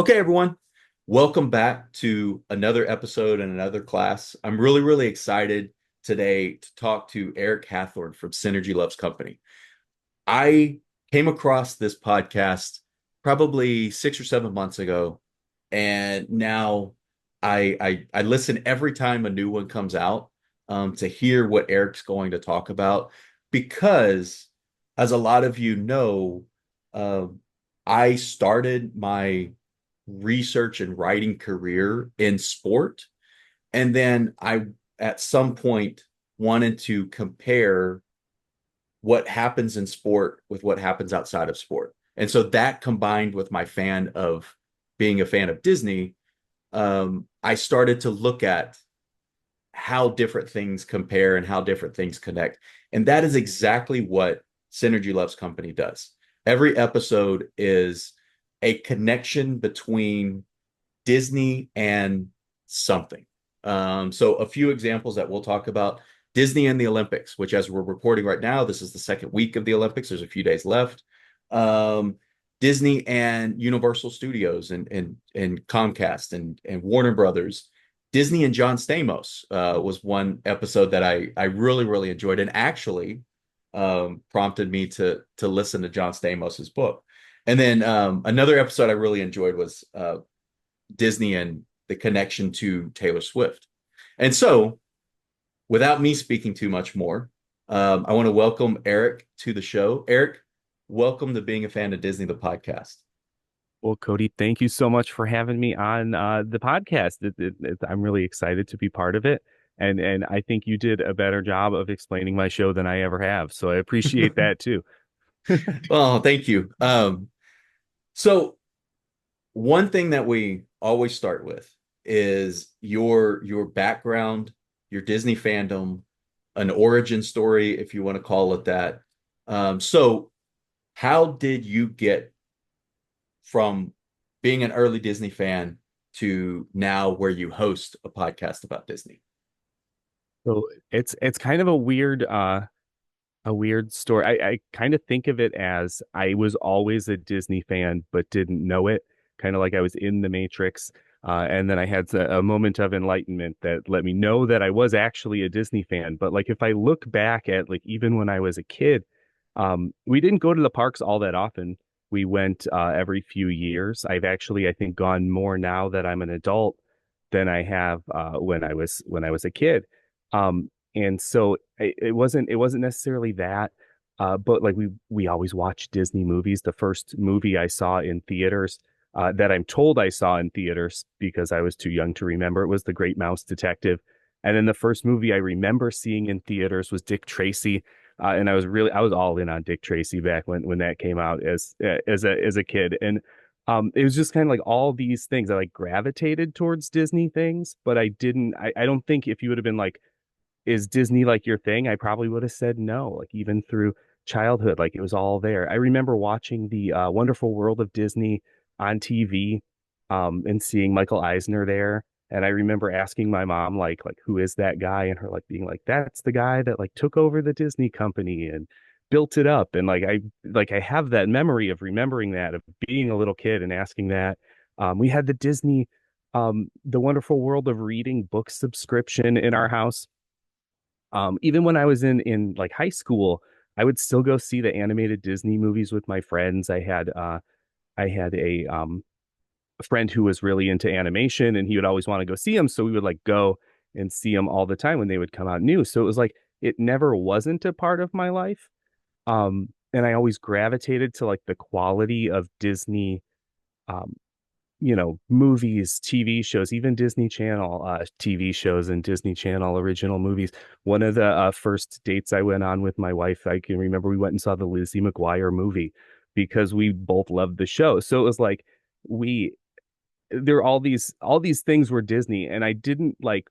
Okay, everyone, welcome back to another episode and another class. I'm really excited today to talk to Eric Hathorn from Synergy Loves Company. I came across this podcast probably 6 or 7 months ago, and now I listen every time a new one comes out to hear what Eric's going to talk about because, as a lot of you know, um, I started my research and writing career in sport. And then I, at some point, wanted to compare what happens in sport with what happens outside of sport. And so that combined with my fan of being a fan of Disney, I started to look at how different things compare and how different things connect. And that is exactly what Synergy Loves Company does. Every episode is a connection between Disney and something. So a few examples that we'll talk about: Disney and the Olympics, which, as we're recording right now, this is the second week of the Olympics. There's a few days left. Um, Disney and Universal Studios and Comcast and Warner Brothers. Disney and John Stamos was one episode that I really enjoyed, and actually prompted me to listen to John Stamos's book. And then another episode I really enjoyed was Disney and the connection to Taylor Swift. And so, without me speaking too much more, I want to welcome Eric to the show. Eric, welcome to Being a Fan of Disney, the podcast. Well, Cody, thank you so much for having me on the podcast. I'm really excited to be part of it, and I think you did a better job of explaining my show than I ever have. So I appreciate that too. Oh, thank you. So one thing that we always start with is your background, your Disney fandom, an origin story, if you want to call it that. So how did you get from being an early Disney fan to now where you host a podcast about Disney? So it's kind of a weird story. I kind of think of it as I was always a Disney fan, but didn't know it. Kind of like I was in the Matrix. And then I had a moment of enlightenment that let me know that I was actually a Disney fan. But like if I look back at like even when I was a kid, we didn't go to the parks all that often. We went every few years. I've actually, I think, gone more now that I'm an adult than I have when I was a kid. And so it wasn't necessarily that, but like we always watch Disney movies. The first movie I saw in theaters, that I'm told I saw in theaters because I was too young to remember, it was The Great Mouse Detective. And then the first movie I remember seeing in theaters was Dick Tracy. And I was all in on Dick Tracy back when that came out as a kid. And it was just kind of like all these things. I like gravitated towards Disney things, but I don't think if you would have been like, is Disney like your thing? I probably would have said no, like even through childhood, like it was all there. I remember watching the Wonderful World of Disney on TV, and seeing Michael Eisner there. And I remember asking my mom, like, who is that guy? And her like being like, that's the guy that like took over the Disney company and built it up. And like I have that memory of remembering that, of being a little kid and asking that. We had the Disney, the Wonderful World of Reading book subscription in our house. Even when I was in like high school, I would still go see the animated Disney movies with my friends. I had a friend who was really into animation, and he would always want to go see them, so we would like go and see them all the time when they would come out new. So it was like it never wasn't a part of my life. And I always gravitated to like the quality of Disney, um, movies, TV shows, even Disney Channel TV shows and Disney Channel original movies. One of the first dates I went on with my wife, I can remember we went and saw the Lizzie McGuire movie because we both loved the show. So it was like we there are all these things were Disney, and I didn't like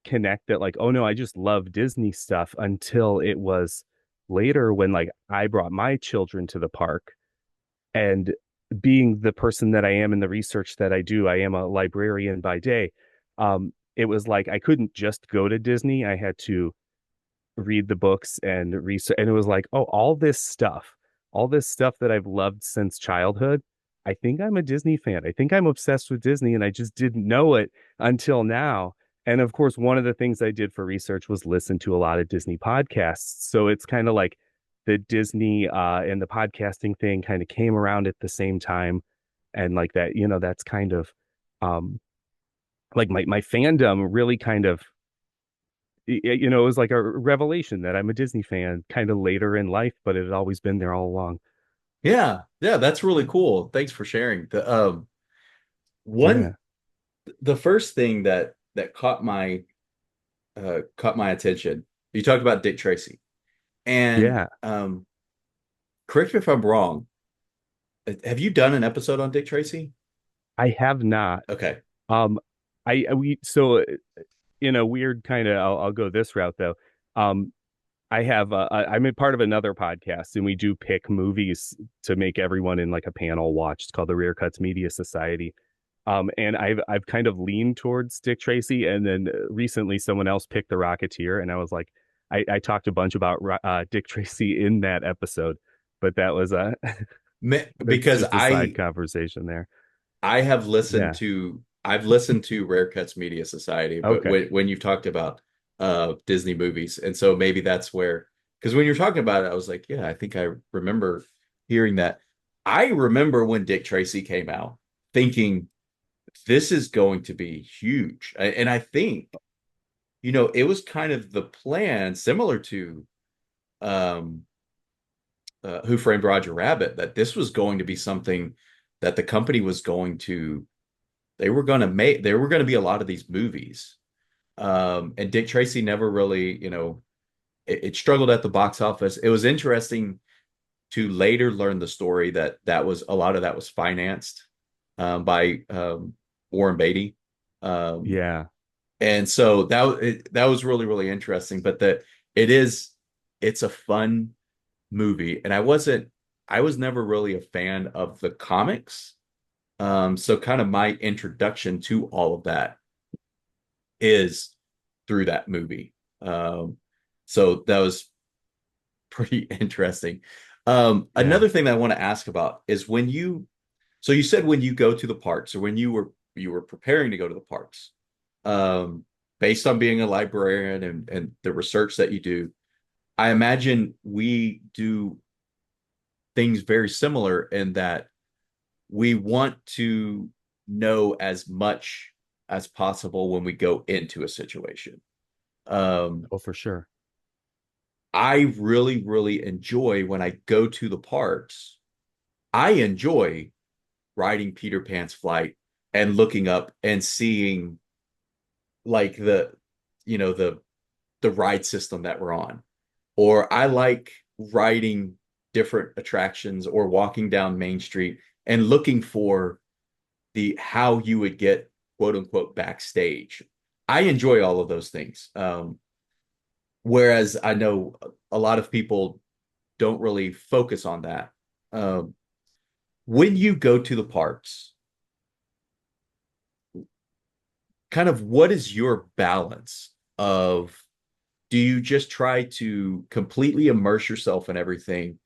connect that like, oh no, I just love Disney stuff until it was later when like I brought my children to the park. And being the person that I am and the research that I do, I am a librarian by day. It was like I couldn't just go to Disney. I had to read the books and research. And it was like, oh, all this stuff that I've loved since childhood. I think I'm a Disney fan. I think I'm obsessed with Disney, and I just didn't know it until now. And of course, one of the things I did for research was listen to a lot of Disney podcasts. So it's kind of like the Disney and the podcasting thing kind of came around at the same time. And like that, that's kind of um like my fandom really kind of it was like a revelation that I'm a Disney fan kind of later in life, but it had always been there all along. Yeah, yeah, that's really cool. Thanks for sharing. One Yeah. the first thing that caught my attention. You talked about Dick Tracy, and Yeah. correct me if I'm wrong. Have you done an episode on Dick Tracy? I have not. Okay. Um, we so in a weird kind of I'll go this route though. Um, I'm a part of another podcast and we do pick movies to make everyone in like a panel watch. It's called the Rear Cuts Media Society. And I've kind of leaned towards Dick Tracy, and then recently someone else picked The Rocketeer, and I was like, I talked a bunch about Dick Tracy in that episode, but that was that's Because just a side conversation there. Yeah. I've listened to Rare Cuts Media Society, but Okay. when you've talked about Disney movies, and so maybe that's where, because when you're talking about it, I was like, yeah, I think I remember hearing that. I remember when Dick Tracy came out, thinking this is going to be huge, and I think it was kind of the plan, similar to um, Who Framed Roger Rabbit, that this was going to be something that the company was going to they were going to make there were going to be a lot of these movies. And Dick Tracy never really, it struggled at the box office. It was interesting to later learn the story that was a lot of that was financed by Warren Beatty. Um, Yeah. and so that was really really interesting. But it is it's a fun movie, and I was never really a fan of the comics. So kind of my introduction to all of that is through that movie. So that was pretty interesting. Yeah. Another thing that I want to ask about is so you said when you go to the parks, or when you were preparing to go to the parks, um, based on being a librarian and the research that you do, I imagine we do things very similar in that we want to know as much as possible when we go into a situation. Um, Oh, for sure. I really, really enjoy when I go to the parks. I enjoy riding Peter Pan's flight and looking up and seeing like you know, the ride system that we're on. Or I like riding different attractions or walking down Main Street and looking for the how you would get quote unquote backstage. I enjoy all of those things. Whereas I know a lot of people don't really focus on that. Um, when you go to the parks, kind of what is your balance of, do you just try to completely immerse yourself in everything?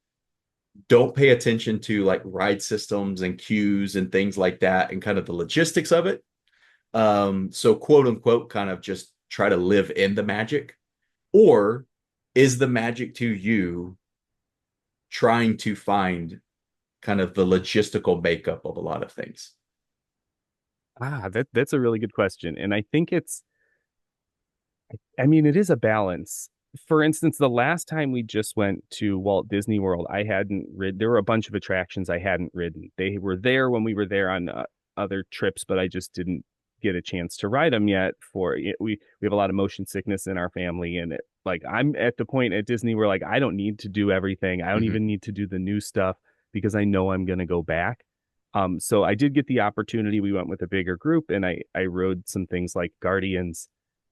Don't pay attention to like ride systems and queues and things like that and kind of the logistics of it. So quote unquote, kind of just try to live in the magic, or is the magic to you trying to find kind of the logistical makeup of a lot of things? That's a really good question. And I think I mean, it is a balance. For instance, the last time we just went to Walt Disney World, I hadn't rid. There were a bunch of attractions I hadn't ridden. They were there when we were there on other trips, but I just didn't get a chance to ride them yet. We have a lot of motion sickness in our family, and like I'm at the point at Disney where like I don't need to do everything. I don't Mm-hmm. even need to do the new stuff because I know I'm going to go back. So I did get the opportunity. We went with a bigger group, and I rode some things like Guardians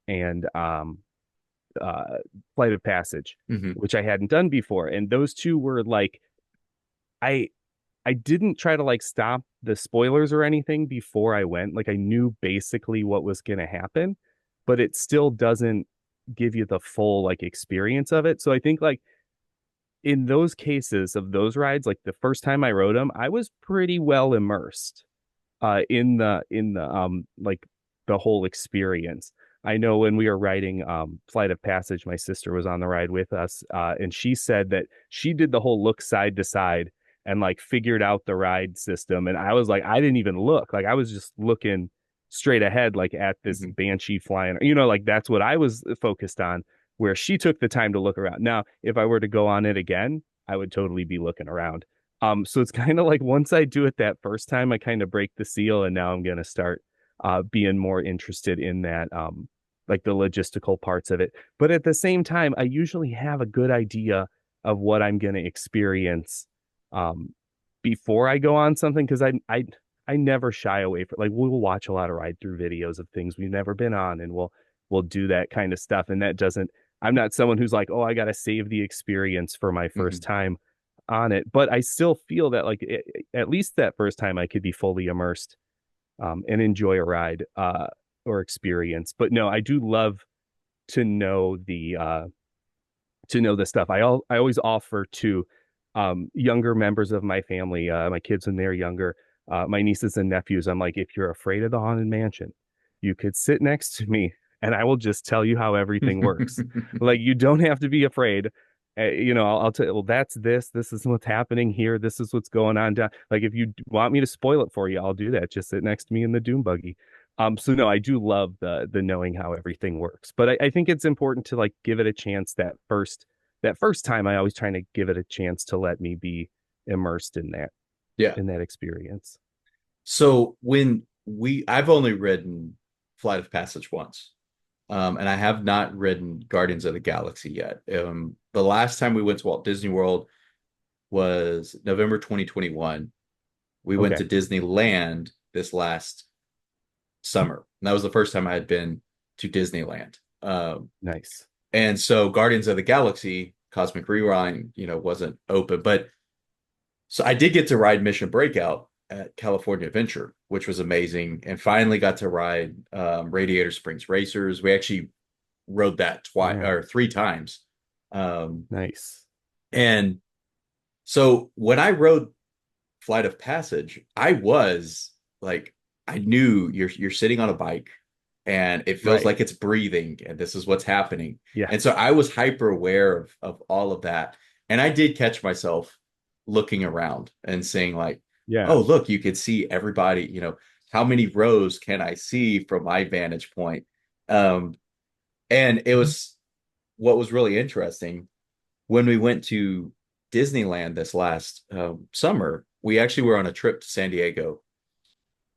and uh Flight of Passage, Mm-hmm. which I hadn't done before. And those two were like I I didn't try to like stop the spoilers or anything before I went. Like I knew basically what was going to happen, but it still doesn't give you the full like experience of it. So I think like in those cases of those rides, like the first time I rode them, I was pretty well immersed in the like the whole experience. I know when we were riding Flight of Passage, my sister was on the ride with us, and she said that she did the whole look side to side and like figured out the ride system. And I was like, I didn't even look. Like I was just looking straight ahead, like at this Mhm. banshee flying, like that's what I was focused on, where she took the time to look around. Now, if I were to go on it again, I would totally be looking around. So it's kind of like once I do it that first time, I kind of break the seal, and now I'm gonna start being more interested in that, like the logistical parts of it. But at the same time, I usually have a good idea of what I'm gonna experience um, before I go on something because I never shy away from like we'll watch a lot of ride through videos of things we've never been on, and we'll do that kind of stuff. And that doesn't. I'm not someone who's like, oh, I gotta save the experience for my first Mhm. time on it, but I still feel that like at least that first time I could be fully immersed and enjoy a ride or experience. But no, I do love to know the stuff. I always offer to younger members of my family, my kids when they're younger, my nieces and nephews. I'm like, if you're afraid of the haunted mansion, you could sit next to me, and I will just tell you how everything works. Like you don't have to be afraid. I'll tell you, well, that's this. This is what's happening here. This is what's going on down. Like, if you want me to spoil it for you, I'll do that. Just sit next to me in the doom buggy. So no, I do love the knowing how everything works, but I think it's important to like give it a chance that first time. I always trying to give it a chance to let me be immersed in that Yeah. experience. So I've only ridden Flight of Passage once, and I have not ridden Guardians of the Galaxy yet. The last time we went to Walt Disney World was November 2021. We went Okay, to Disneyland this last summer. And that was the first time I had been to Disneyland. nice. And so Guardians of the Galaxy Cosmic Rewind, wasn't open, but so I did get to ride Mission Breakout at California Adventure, which was amazing, and finally got to ride Radiator Springs Racers. We actually rode that twice Yeah, or three times. Um, nice. and so when I rode Flight of Passage, I was like, I knew you're sitting on a bike and it feels Right. like it's breathing and this is what's happening. Yeah. And so I was hyper aware of all of that. And I did catch myself looking around and saying, like, Yeah. oh, look, you could see everybody, how many rows can I see from my vantage point? Um, and it was what was really interesting when we went to Disneyland this last summer. We actually were on a trip to San Diego.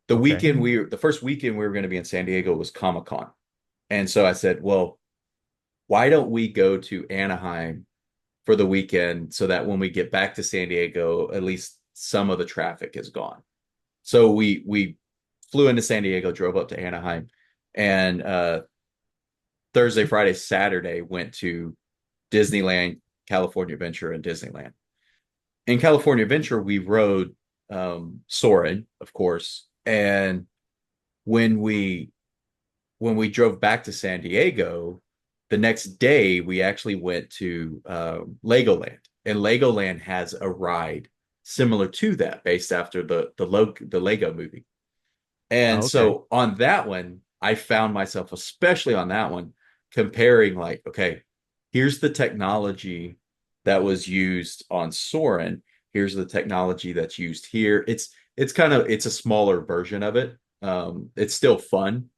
Okay. The first weekend we were going to be in San Diego was Comic-Con. And so I said, well, why don't we go to Anaheim for the weekend so that when we get back to San Diego, at least some of the traffic is gone. So we flew into San Diego, drove up to Anaheim, and Thursday, Friday, Saturday went to Disneyland, California Adventure, and Disneyland. In California Adventure, we rode Soarin', of course, and when we when we drove back to San Diego, the next day we actually went to Legoland, and Legoland has a ride similar to that, based after the Lego movie. And Oh, okay. so on that one, I found myself, especially on that one, comparing like, okay, here's the technology that was used on Soren. Here's the technology that's used here. It's a smaller version of it. It's still fun.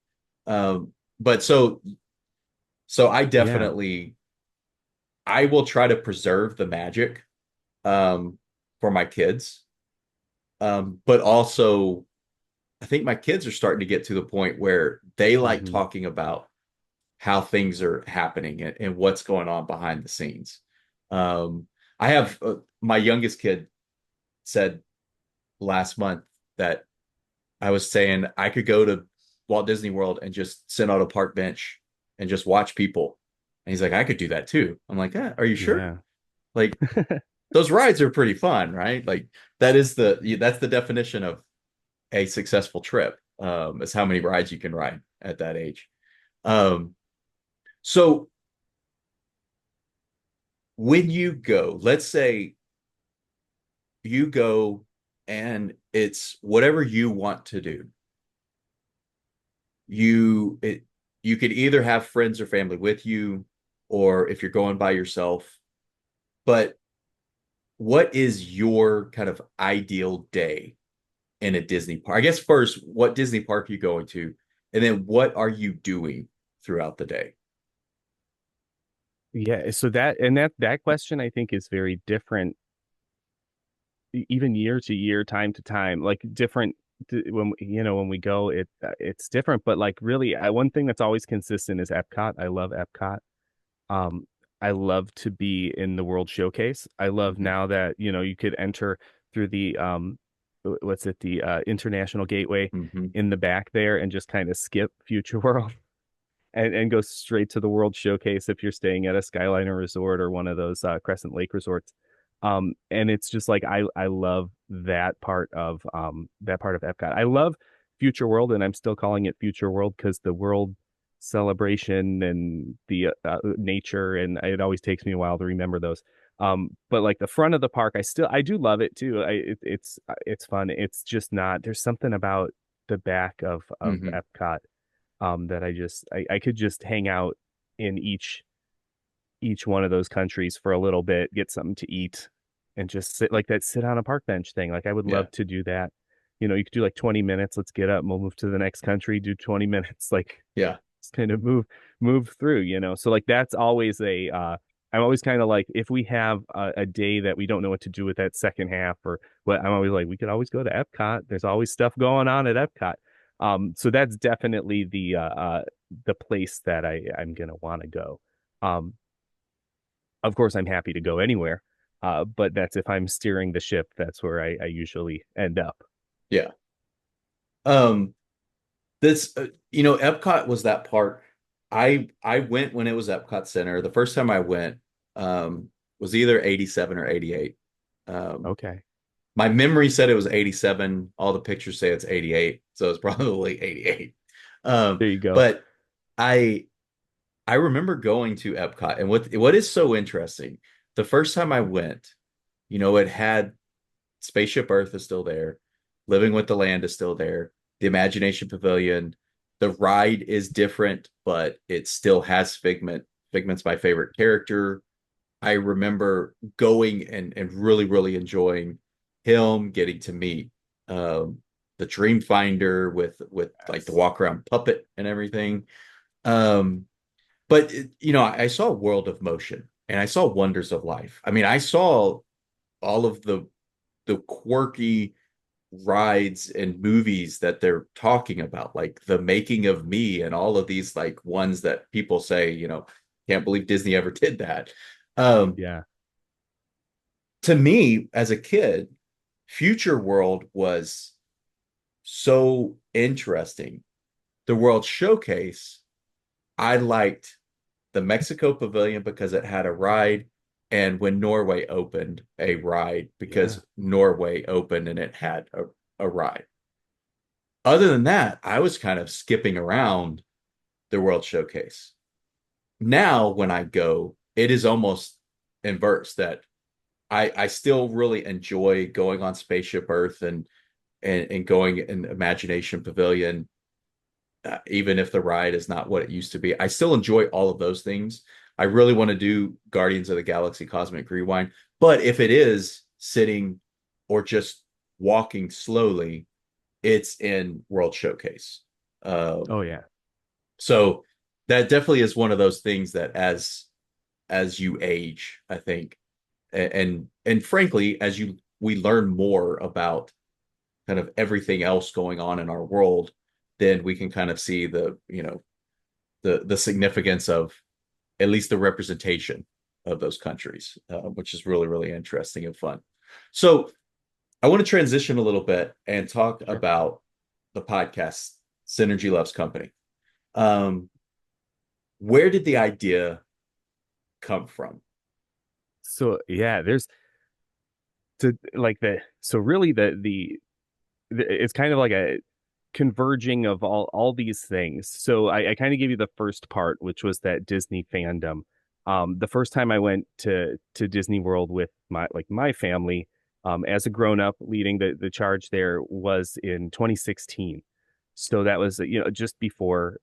But so Yeah. I will try to preserve the magic um for my kids. But also I think my kids are starting to get to the point where they like Hmm. talking about how things are happening and what's going on behind the scenes. Um, I have my youngest kid said last month that I was saying I could go to Walt Disney World and just sit on a park bench and just watch people. And he's like, I could do that too. I'm like, yeah, are you sure? Yeah. Like those rides are pretty fun, right? Like that's the definition of a successful trip, is how many rides you can ride at that age. Um, so when you go, let's say you go and it's whatever you want to do. You you could either have friends or family with you, or if you're going by yourself. But what is your kind of ideal day in a Disney park? I guess first, what Disney park are you going to? And then what are you doing throughout the day? Yeah, so that question I think is very different, even year to year, time to time, like different when when we go, it's different. But like really, one thing that's always consistent is Epcot. I love Epcot. Um, I love to be in the World Showcase. I love Mhm. now that you could enter through the what's it, the International Gateway Mhm. in the back there and just kind of skip Future World and go straight to the World Showcase if you're staying at a Skyliner resort or one of those Crescent Lake resorts. And it's just like I love that part of Epcot. I love Future World, and I'm still calling it Future World because the world celebration and the nature, and it always takes me a while to remember those. But like the front of the park, I do love it too. It's fun. It's just not, there's something about the back of Mhm. Epcot that I could just hang out in each one of those countries for a little bit, get something to eat, and just sit like that, sit on a park bench thing. Like I would Yeah. love to do that. You could do like 20 minutes, let's get up and we'll move to the next country, do 20 minutes, like Yeah. just kind of move through. So like that's always a I'm always kind of like, if we have a day that we don't know what to do with that second half or what, I'm always like, we could always go to Epcot. There's always stuff going on at Epcot. So that's definitely the place that I'm gonna want to go. Um, of course, I'm happy to go anywhere, but that's if I'm steering the ship. That's where I usually end up. Yeah. Um, this Epcot was that park. I went when it was Epcot Center. The first time I went was either 87 or 88. Um, Okay, my memory said it was 87. All the pictures say it's 88, so it's probably 88. there you go. But I I remember going to Epcot, and what is so interesting, the first time I went, it had Spaceship Earth is still there, Living with the Land is still there, the Imagination Pavilion, the ride is different, but it still has Figment. Figment's my favorite character. I remember going and really, really enjoying him, getting to meet um, the Dream Finder with like the Yes. walk around puppet and everything. Um, but I saw World of Motion and I saw Wonders of Life. I mean, I saw all of the quirky rides and movies that they're talking about, like The Making of Me and all of these like ones that people say, can't believe Disney ever did that. Um, Yeah. to me, as a kid, Future World was so interesting. The World Showcase, I liked the Mexico Pavilion because it had a ride, and when Norway opened, a ride Yeah. because Norway opened and it had a ride. Other than that, I was kind of skipping around the World Showcase. Now, when I go, it is almost inverse that I still really enjoy going on Spaceship Earth and going in Imagination Pavilion, even if the ride is not what it used to be. I still enjoy all of those things. I really want to do Guardians of the Galaxy Cosmic Rewind, but if it is sitting or just walking slowly, it's in World Showcase. Oh Um, yeah. so that definitely is one of those things that as you age, I think, and frankly, as we learn more about kind of everything else going on in our world, then we can kind of see the significance of at least the representation of those countries, which is really, really interesting and fun. So I want to transition a little bit and talk Sure. about the podcast Synergy Loves Company. Um, where did the idea come from? So yeah, there's to like the so really it's kind of like a converging of all these things. So I kind of gave you the first part, which was that Disney fandom. The first time I went to Disney World with my family, as a grown up, leading the charge there was in 2016. So that was just before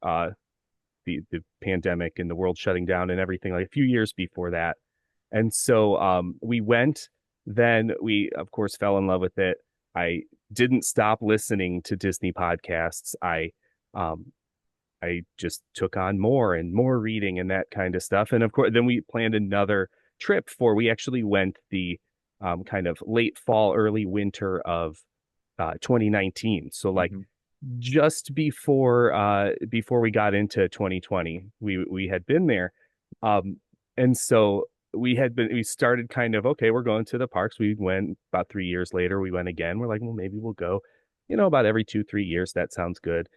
the pandemic and the world shutting down and everything, like a few years before that. And so we went. Then we, of course, fell in love with it. I didn't stop listening to Disney podcasts. Um, I just took on more and more reading and that kind of stuff. And of course, then we planned another trip for we actually went the kind of late fall, early winter of 2019. So like Hmm. just before we got into 2020, we had been there. Um, and so we started kind of, okay, we're going to the parks. We went about 3 years later, we went again. We're like, well, maybe we'll go, about every 2, 3 years. That sounds good.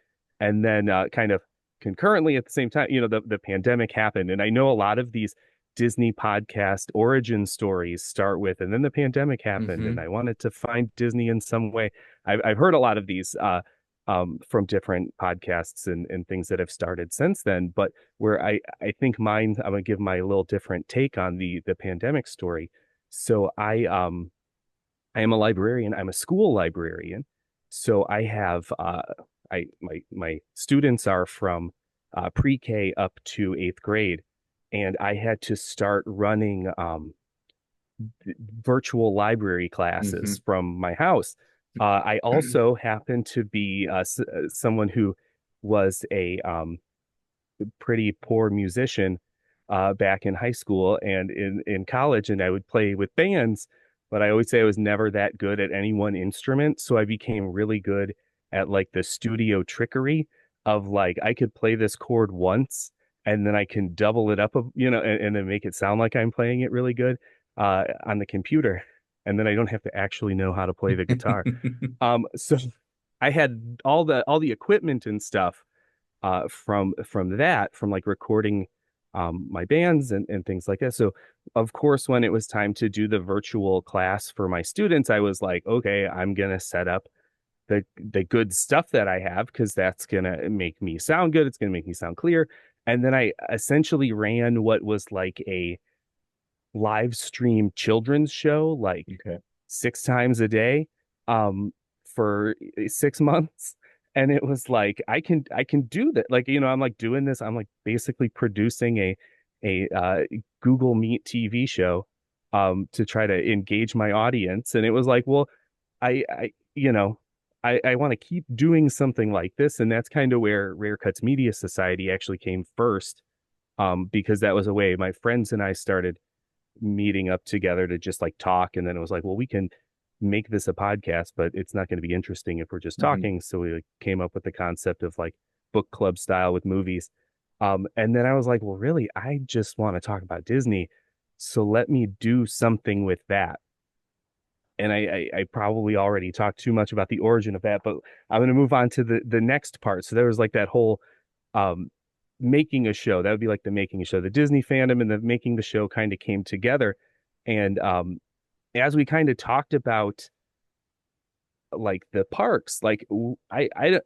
And then kind of concurrently at the same time, the pandemic happened. And I know a lot of these Disney podcast origin stories start with, and then the pandemic happened, and Hmm. I wanted to find Disney in some way. I've heard a lot of these from different podcasts and things that have started since then. But where I think mine, I'm gonna give my little different take on the pandemic story. So I am a librarian. I'm a school librarian. So I have I my students are from pre-K up to eighth grade, and I had to start running virtual library Hmm. classes from my house. I also happen to be someone who was a pretty poor musician back in high school and in college, and I would play with bands, but I always say I was never that good at any one instrument. So I became really good at like the studio trickery of like I could play this chord once and then I can double it up, and then make it sound like I'm playing it really good on the computer, and then I don't have to actually know how to play the guitar. So I had all the equipment and stuff from like recording my bands and things like that. So of course, when it was time to do the virtual class for my students, I was like, okay, I'm gonna set up the good stuff that I have because that's gonna make me sound good. It's gonna make me sound clear. And then I essentially ran what was like a live stream children's show like Okay. 6 times a day um for 6 months, and it was like I can do that, like I'm like doing this, I'm like basically producing a Google Meet TV show to try to engage my audience. And it was like, well, I want to keep doing something like this, and that's kind of where Rare Cuts Media Society actually came first, because that was a way my friends and I started meeting up together to just like talk. And then it was like, well, we can make this a podcast, but it's not going to be interesting if we're just Hmm. talking. So we like, came up with the concept of like book club style with movies. And then I was like, well, really, I just want to talk about Disney. So let me do something with that. And I probably already talked too much about the origin of that, but I'm going to move on to the next part. So there was like that whole um, making a show. That would be like the making a show. The Disney fandom and the making the show kind of came together. And as we kind of talked about like the parks, like I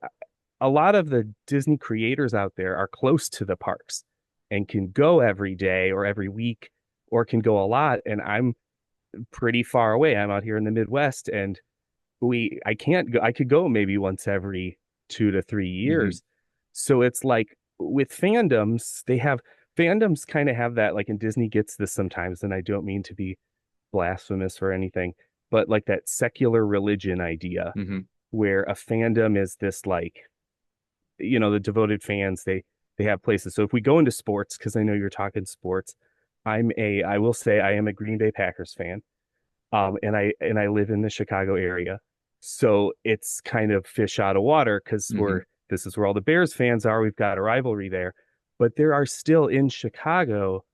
a lot of the Disney creators out there are close to the parks and can go every day or every week or can go a lot. And I'm pretty far away. I'm out here in the Midwest, and I can't go. I could go maybe once every 2 to 3 years. Hmm. So it's like with fandoms kind of have that, like, and Disney gets this sometimes, and I don't mean to be blasphemous or anything, but like that secular religion idea Hmm. where a fandom is this like, the devoted fans, they have places. So if we go into sports, because I know you're talking sports, I will say I am a Green Bay Packers fan, and I live in the Chicago area, so it's kind of fish out of water because Hmm. this is where all the Bears fans are. We've got a rivalry there, but there are still in Chicago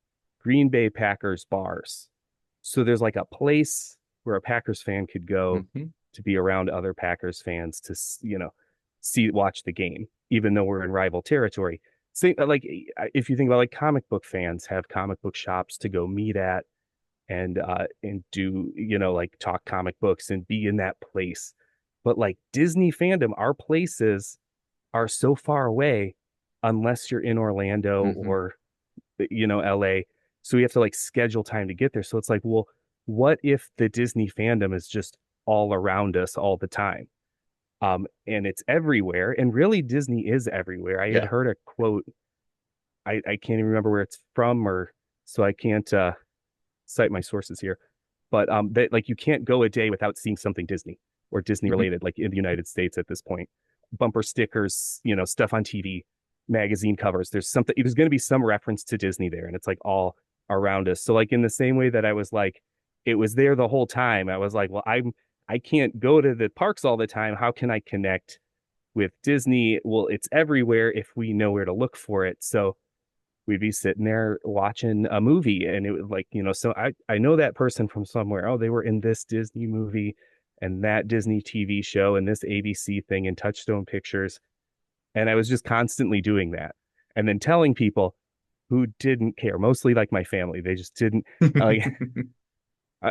Green Bay Packers bars. So there's like a place where a Packers fan could go Hmm. to be around other Packers fans to watch the game, even though we're in rival territory. Same like if you think about like comic book fans have comic book shops to go meet at and do like talk comic books and be in that place. But like Disney fandom, our places are so far away unless you're in Orlando Hmm. or LA. So we have to like schedule time to get there. So it's like, well, what if the Disney fandom is just all around us all the time? And it's everywhere. And really, Disney is everywhere. I had Yeah. heard a quote. I can't even remember where it's from, or so I can't cite my sources here. But that like you can't go a day without seeing something Disney or Disney Mhm. related, like in the United States at this point. Bumper stickers, stuff on TV, magazine covers. There's something. There's going to be some reference to Disney there, and it's like all around us. So like in the same way that I was like, it was there the whole time. I was like, well, I can't go to the parks all the time. How can I connect with Disney? Well, it's everywhere if we know where to look for it. So we'd be sitting there watching a movie and it was like, so I know that person from somewhere. Oh, they were in this Disney movie and that Disney TV show and this ABC thing and Touchstone Pictures. And I was just constantly doing that. And then telling people who didn't care, mostly like my family, they just didn't like,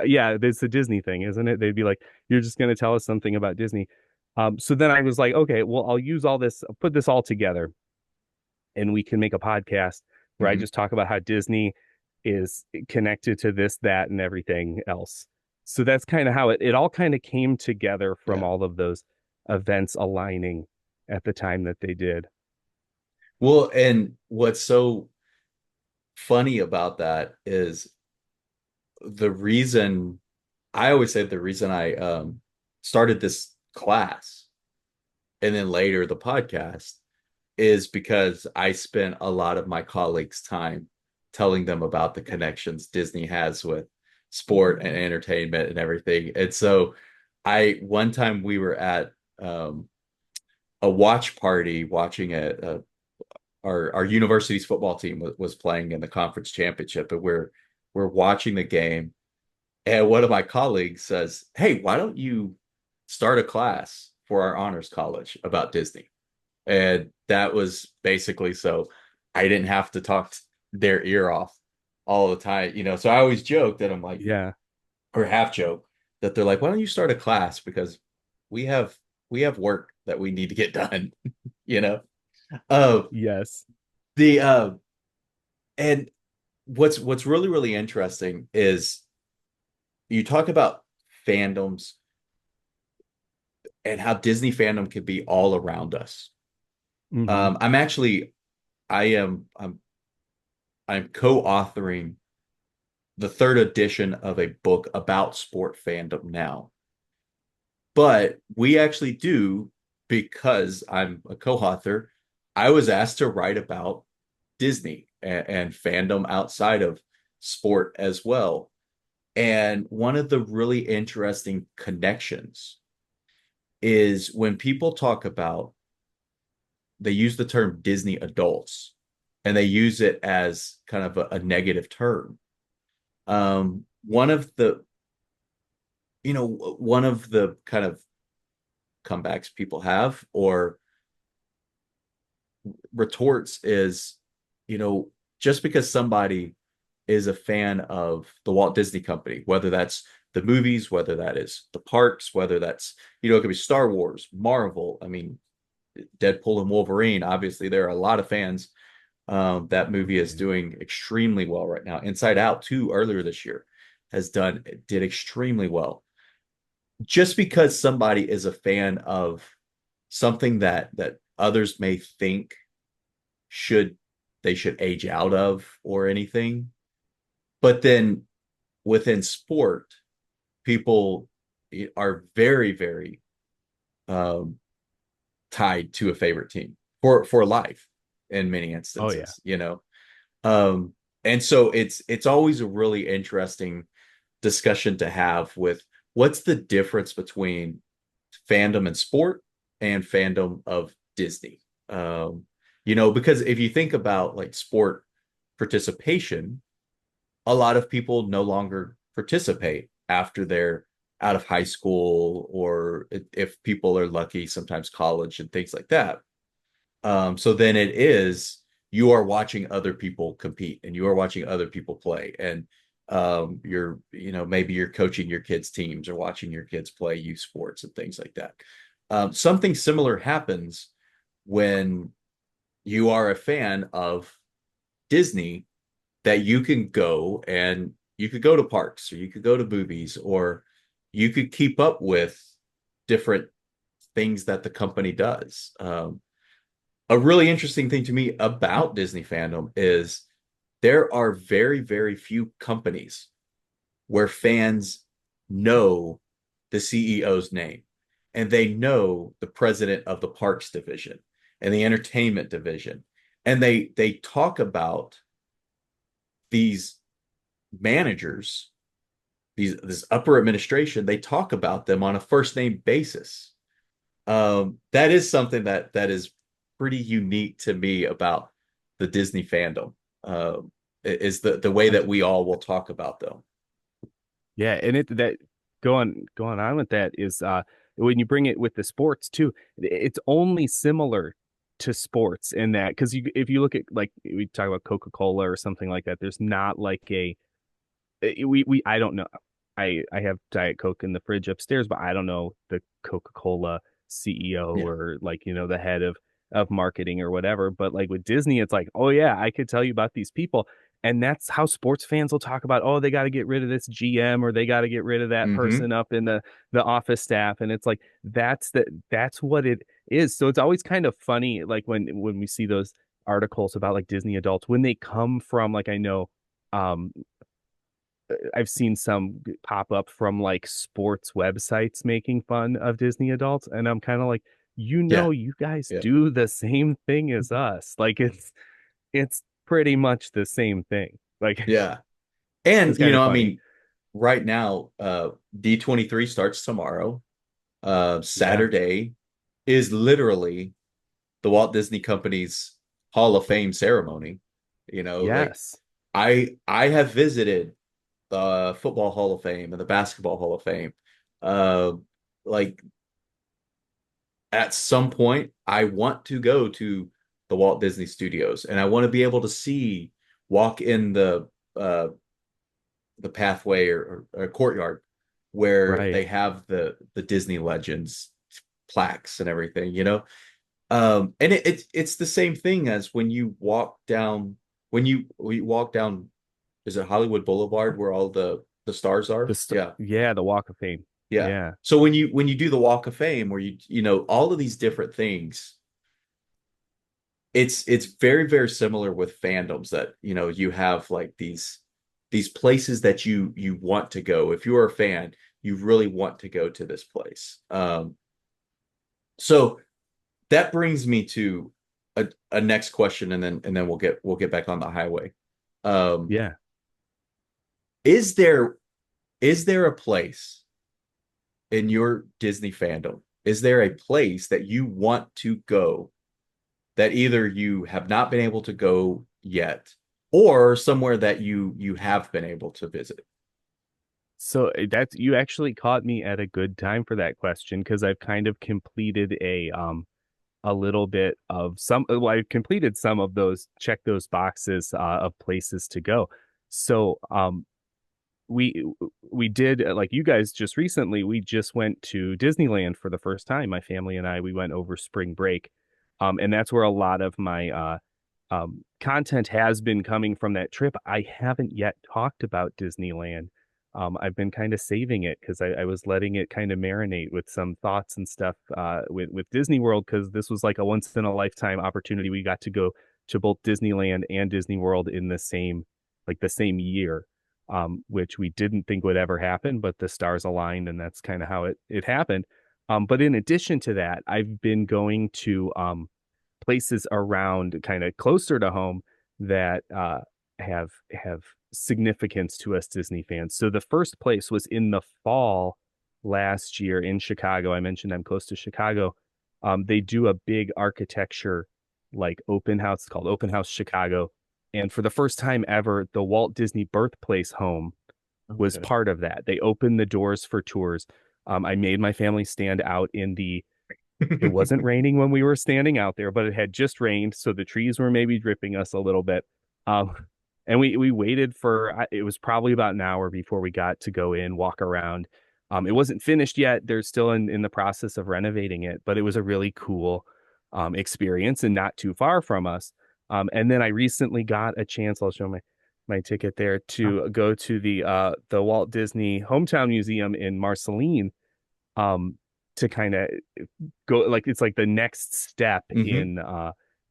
yeah, it's a Disney thing, isn't it? They'd be like, you're just going to tell us something about Disney. So then I was like, okay, well, I'll use all this, I'll put this all together and we can make a podcast where I Mhm. just talk about how Disney is connected to this, that, and everything else. So that's kind of how it all kind of came together from Yeah. all of those events aligning at the time that they did. Well, and what's so funny about that is the reason I always say the reason I started this class and then later the podcast is because I spent a lot of my colleagues' time telling them about the connections Disney has with sport and entertainment and everything. And so I one time we were at a watch party watching our university's football team was playing in the conference championship, and we're watching the game. And one of my colleagues says, "Hey, why don't you start a class for our honors college about Disney?" And that was basically so I didn't have to talk their ear off all the time. So I always joke that I'm like, Yeah. or half joke that they're like, "Why don't you start a class because we have we have work that we need to get done." you know. Uh, Yes. the and what's really really interesting is you talk about fandoms and how Disney fandom can be all around us. Hmm. I'm actually I am I'm co-authoring the third edition of a book about sport fandom now. But we actually do, because I'm a co-author, I was asked to write about Disney and fandom outside of sport as well. And one of the really interesting connections is when people talk about, they use the term Disney adults and they use it as kind of a negative term. One of the kind of comebacks people have or retorts is, you know, just because somebody is a fan of the Walt Disney Company, whether that's the movies, whether that is the parks, whether that's, it could be Star Wars, Marvel. I mean, Deadpool and Wolverine. Obviously, there are a lot of fans. That movie is doing extremely well right now. Inside Out 2 earlier this year did extremely well. Just because somebody is a fan of something that others may think should they should age out of or anything. But then within sport, people are very, very um, tied to a favorite team for life in many Oh yeah. instances. Um, and so it's always a really interesting discussion to have with what's the difference between fandom in sport and fandom of Disney. Because if you think about like sport participation, a lot of people no longer participate after they're out of high school or if people are lucky, sometimes college and things like that. So then it is you are watching other people compete and you are watching other people play and maybe you're coaching your kids teams or watching your kids play youth sports and things like that. Something similar happens when you are a fan of Disney that you can go and you could go to parks, or you could go to movies, or you could keep up with different things that the company does. A really interesting thing to me about Disney fandom is there are very, very few companies where fans know the CEO's name and they know the president of the parks division and the entertainment division. And they talk about these managers, these this upper administration, they talk about them on a first name basis. That is something that is pretty unique to me about the Disney fandom. Is the way that we all will talk about them. Yeah, and it that going on with that is when you bring it with the sports too, it's only similar to sports in that because if you look at like we talk about Coca-Cola or something like that, there's not like a we I don't know. I have Diet Coke in the fridge upstairs, but I don't know the Coca-Cola CEO Yeah. or like, the head of marketing or whatever. But like with Disney, it's like, oh yeah, I could tell you about these people. And that's how sports fans will talk about, oh, they got to get rid of this GM or they got to get rid of that Mm-hmm. person up in the office staff. And it's like that's what it is. So it's always kind of funny, like when we see those articles about like Disney adults, when they come from like I know um I've seen some pop up from like sports websites making fun of Disney adults, and I'm kind of like, Yeah. you guys Yeah. do the same thing as us. Like it's pretty much the same thing. Like Yeah. it's And kind of I funny. mean, right now, D23 starts tomorrow. Yeah. Saturday is literally the Walt Disney Company's Hall of Fame ceremony. Like Yes. I have visited the Football Hall of Fame and the Basketball Hall of Fame. Uh, like at some point, I want to go to the Walt Disney Studios and I want to be able to walk in the pathway or courtyard where Right. they have the Disney Legends plaques and everything, and it's the same thing as when you walk down when you walk down, is it Hollywood Boulevard where all the stars are? Yeah. Yeah, the Walk of Fame. Yeah. Yeah. So when you do the Walk of Fame where all of these different things, it's very, very similar with fandoms that, you have like these places that you want to go. If you're a fan, you really want to go to this place. So that brings me to a next question, and then we'll get back on the highway. Um, Yeah. is there a place in your Disney fandom? Is there a place that you want to go that either you have not been able to go yet, or somewhere that you have been able to visit? So that's you actually caught me at a good time for that question because I've kind of completed a little bit of I completed some of those, check those boxes of places to go. So we we did like you guys just recently, we just went to Disneyland for the first time. My family and I, we went over spring break. And that's where a lot of my content has been coming from that trip. I haven't yet talked about Disneyland. I've been kind of saving it because I was letting it kind of marinate with some thoughts and stuff with Disney World because this was like a once in a lifetime opportunity. We got to go to both Disneyland and Disney World in the same year, which we didn't think would ever happen, but the stars aligned and that's kind of how it happened. But in addition to that, I've been going to places around kind of closer to home that have significance to us Disney fans. So the first place was in the fall last year in Chicago. I mentioned I'm close to Chicago. They do a big architecture like open house. It's called Open House Chicago. And for the first time ever, the Walt Disney Birthplace home was Okay. part of that. They opened the doors for tours. I made my family stand out in the it wasn't raining when we were standing out there, but it had just rained, so the trees were maybe dripping us a little bit. Um, and we waited for it was probably about an hour before we got to go in, walk around. It wasn't finished yet. They're still in the process of renovating it, but it was a really cool experience and not too far from us. And then I recently got a chance. I'll show my. my ticket there Huh. to go to the Walt Disney Hometown Museum in Marceline, um to kind of go, like it's like the next step Hmm.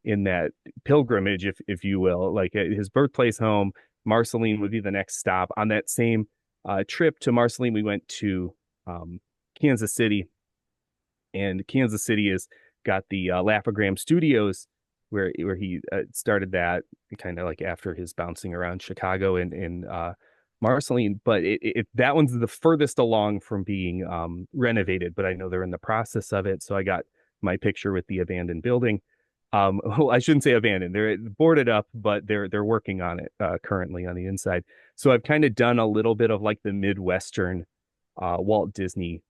in that pilgrimage, if you will, like his birthplace home. Marceline would be the next stop on that same trip. To Marceline, we went to Kansas City, and Kansas City has got the Laugh-O-Gram Studios, where he started that kind of like after his bouncing around Chicago and Marceline. But that one's the furthest along from being renovated, but I know they're in the process of it. So I got my picture with the abandoned building. Well, I shouldn't say abandoned; they're boarded up, but they're working on it currently on the inside. So I've kind of done a little bit of like the Midwestern Walt Disney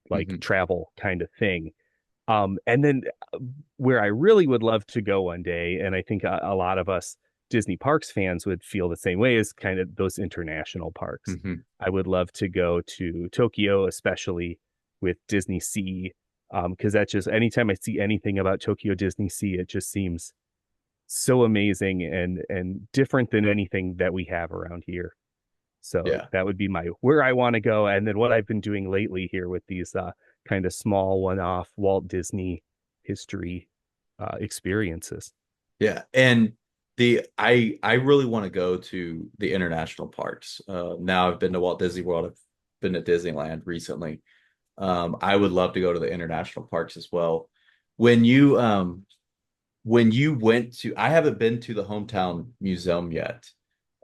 like Hmm. travel kind of thing. And then where I really would love to go one day, and I think a lot of us Disney Parks fans would feel the same way, is kind of those international parks. Hmm. I would love to go to Tokyo, especially with Disney Sea, because that just anytime I see anything about Tokyo Disney Sea, it just seems so amazing and different than anything that we have around here. So Yeah. that would be my where I want to go. And then what I've been doing lately here with these kind of small one-off Walt Disney history experiences. Yeah. And I really want to go to the international parks. Now I've been to Walt Disney World. I've been to Disneyland recently. I would love to go to the international parks as well. When you when you went to, I haven't been to the hometown museum yet.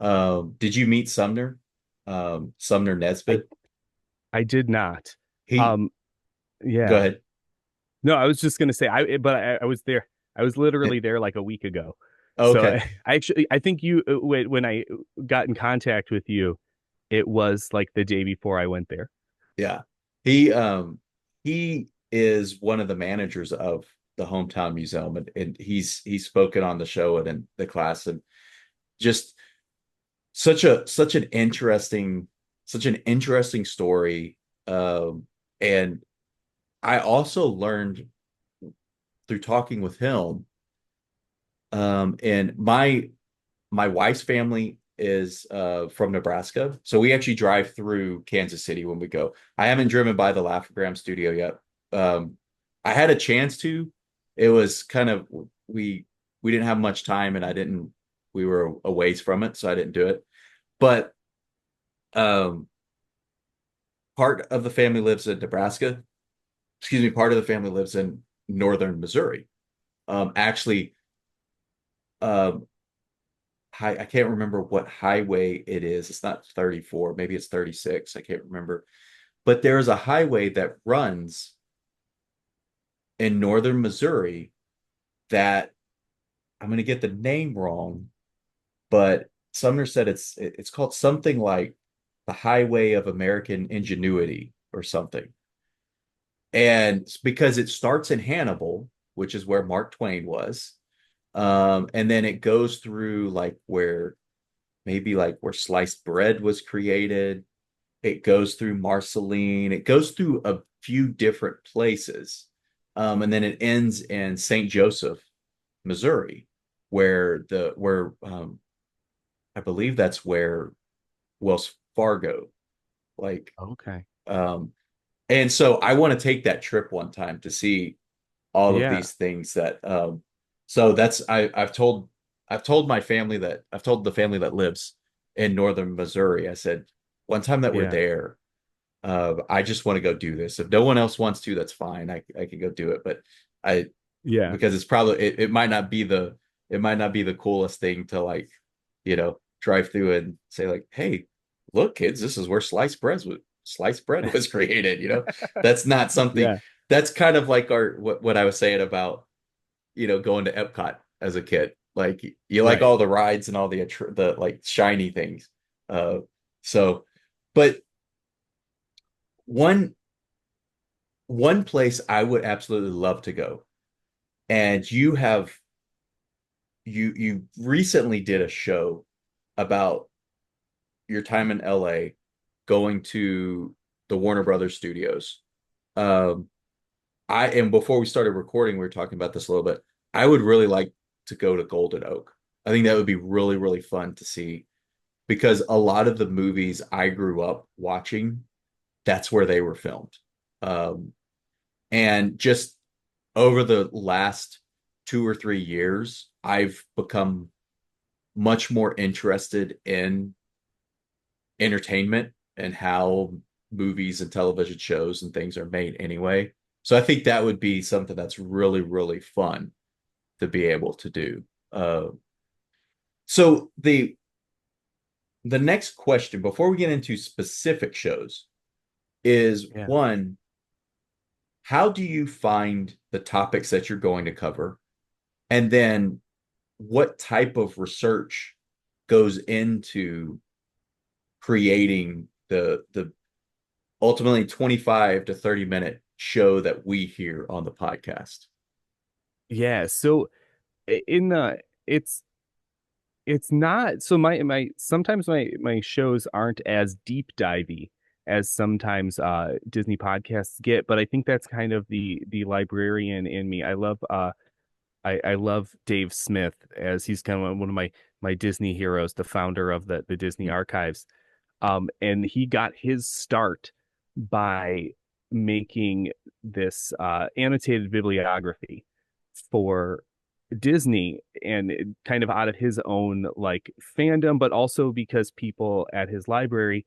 Did you meet Sumner? Sumner I Nesbitt? I did not. He, Um, go yeah. ahead. No, I was just gonna say but I was there. I was literally there like a week ago. So Okay. I think you when I got in contact with you, it was like the day before I went there. Yeah. He is one of the managers of the hometown museum, and he's spoken on the show and in the class, and just such an interesting story. And I also learned through talking with him, and my wife's family is from Nebraska. So we actually drive through Kansas City when we go. I haven't driven by the Laugh-O-Gram studio yet. I had a chance to. It was kind of we didn't have much time, and I didn't we were a ways from it, so I didn't do it. But um part of the family lives in Nebraska. Excuse me, part of the family lives in northern Missouri. Actually, um, I can't remember what highway it is. It's not 34, maybe it's 36. I can't remember. But there's a highway that runs in northern Missouri that I'm going to get the name wrong, but Sumner said it's called something like the Highway of American Ingenuity or something. And it's because it starts in Hannibal, which is where Mark Twain was. And then it goes through like where maybe like where sliced bread was created. It goes through Marceline. It goes through a few different places. And then it ends in St. Joseph, Missouri, where I believe that's where Wells Fargo, like Okay. um, and so I want to take that trip one time to see all of Yeah. these things that so that's I've told my family that I've told the family that lives in northern Missouri. I said one time that we're Yeah. there, I just want to go do this. If no one else wants to, that's fine. I can go do it. But I Yeah. because it's probably it might not be it might not be the coolest thing to like, drive through and say like, hey, look, kids, this is where sliced bread was created, That's not something Yeah. that's kind of like our what I was saying about, going to Epcot as a kid. Like you like Right. all the rides and all the like shiny things. Uh so but one one place I would absolutely love to go, and you recently did a show about your time in LA going to the Warner Brothers studios. Um, and before we started recording, we were talking about this a little bit. I would really like to go to Golden Oak. I think that would be really, really fun to see. because a lot of the movies I grew up watching, that's where they were filmed. Um, and just over the last 2 or 3 years, I've become much more interested in entertainment and how movies and television shows and things are made anyway. So I think that would be something that's really, really fun to be able to do. Uh, so the next question before we get into specific shows is Yeah. one, how do you find the topics that you're going to cover? And then what type of research goes into creating the ultimately 25 to 30 minute show that we hear on the podcast? Yeah. So in the it's not so my sometimes my shows aren't as deep divey as sometimes Disney podcasts get, but I think that's kind of the librarian in me. I love Dave Smith, as he's kind of one of my Disney heroes, the founder of the Disney archives. And he got his start by making this annotated bibliography for Disney, and kind of out of his own like fandom, but also because people at his library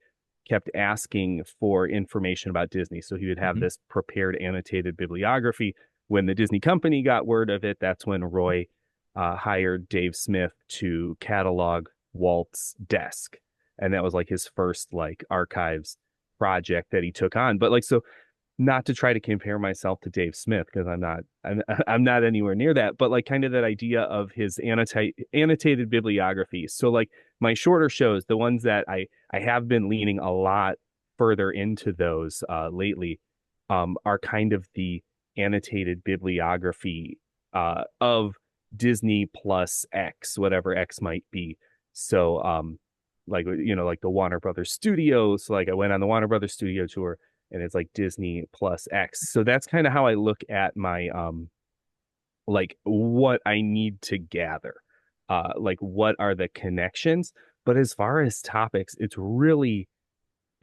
kept asking for information about Disney. So he would have Mhm. this prepared annotated bibliography. When the Disney company got word of it, that's when Roy hired Dave Smith to catalog Walt's desk. And that was like his first like archives project that he took on. But like, so not to try to compare myself to Dave Smith, because I'm not anywhere near that, but like kind of that idea of his annotated bibliography. So like my shorter shows, the ones that I have been leaning a lot further into those lately, are kind of the annotated bibliography of Disney plus X, whatever X might be. So like like the Warner Brothers Studios. So like I went on the Warner Brothers Studio tour, and it's like Disney plus X. So that's kind of how I look at my like what I need to gather. Like what are the connections? But as far as topics, it's really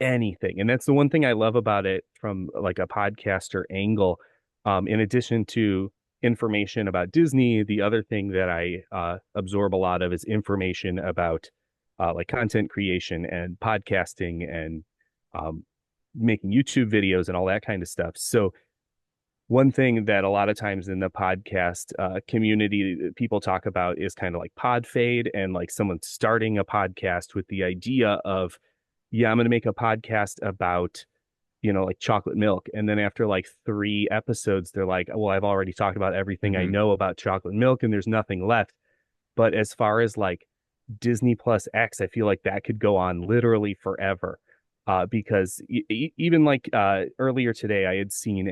anything. And that's the one thing I love about it from like a podcaster angle. In addition to information about Disney, the other thing that I absorb a lot of is information about like content creation and podcasting and um, making YouTube videos and all that kind of stuff. So one thing that a lot of times in the podcast community people talk about is kind of like pod fade, and like someone starting a podcast with the idea of, yeah, I'm going to make a podcast about, like chocolate milk. And then after like 3 episodes, they're like, well, I've already talked about everything I Mhm. know about chocolate milk and there's nothing left. But as far as like Disney plus X, I feel like that could go on literally forever. Because even like earlier today, I had seen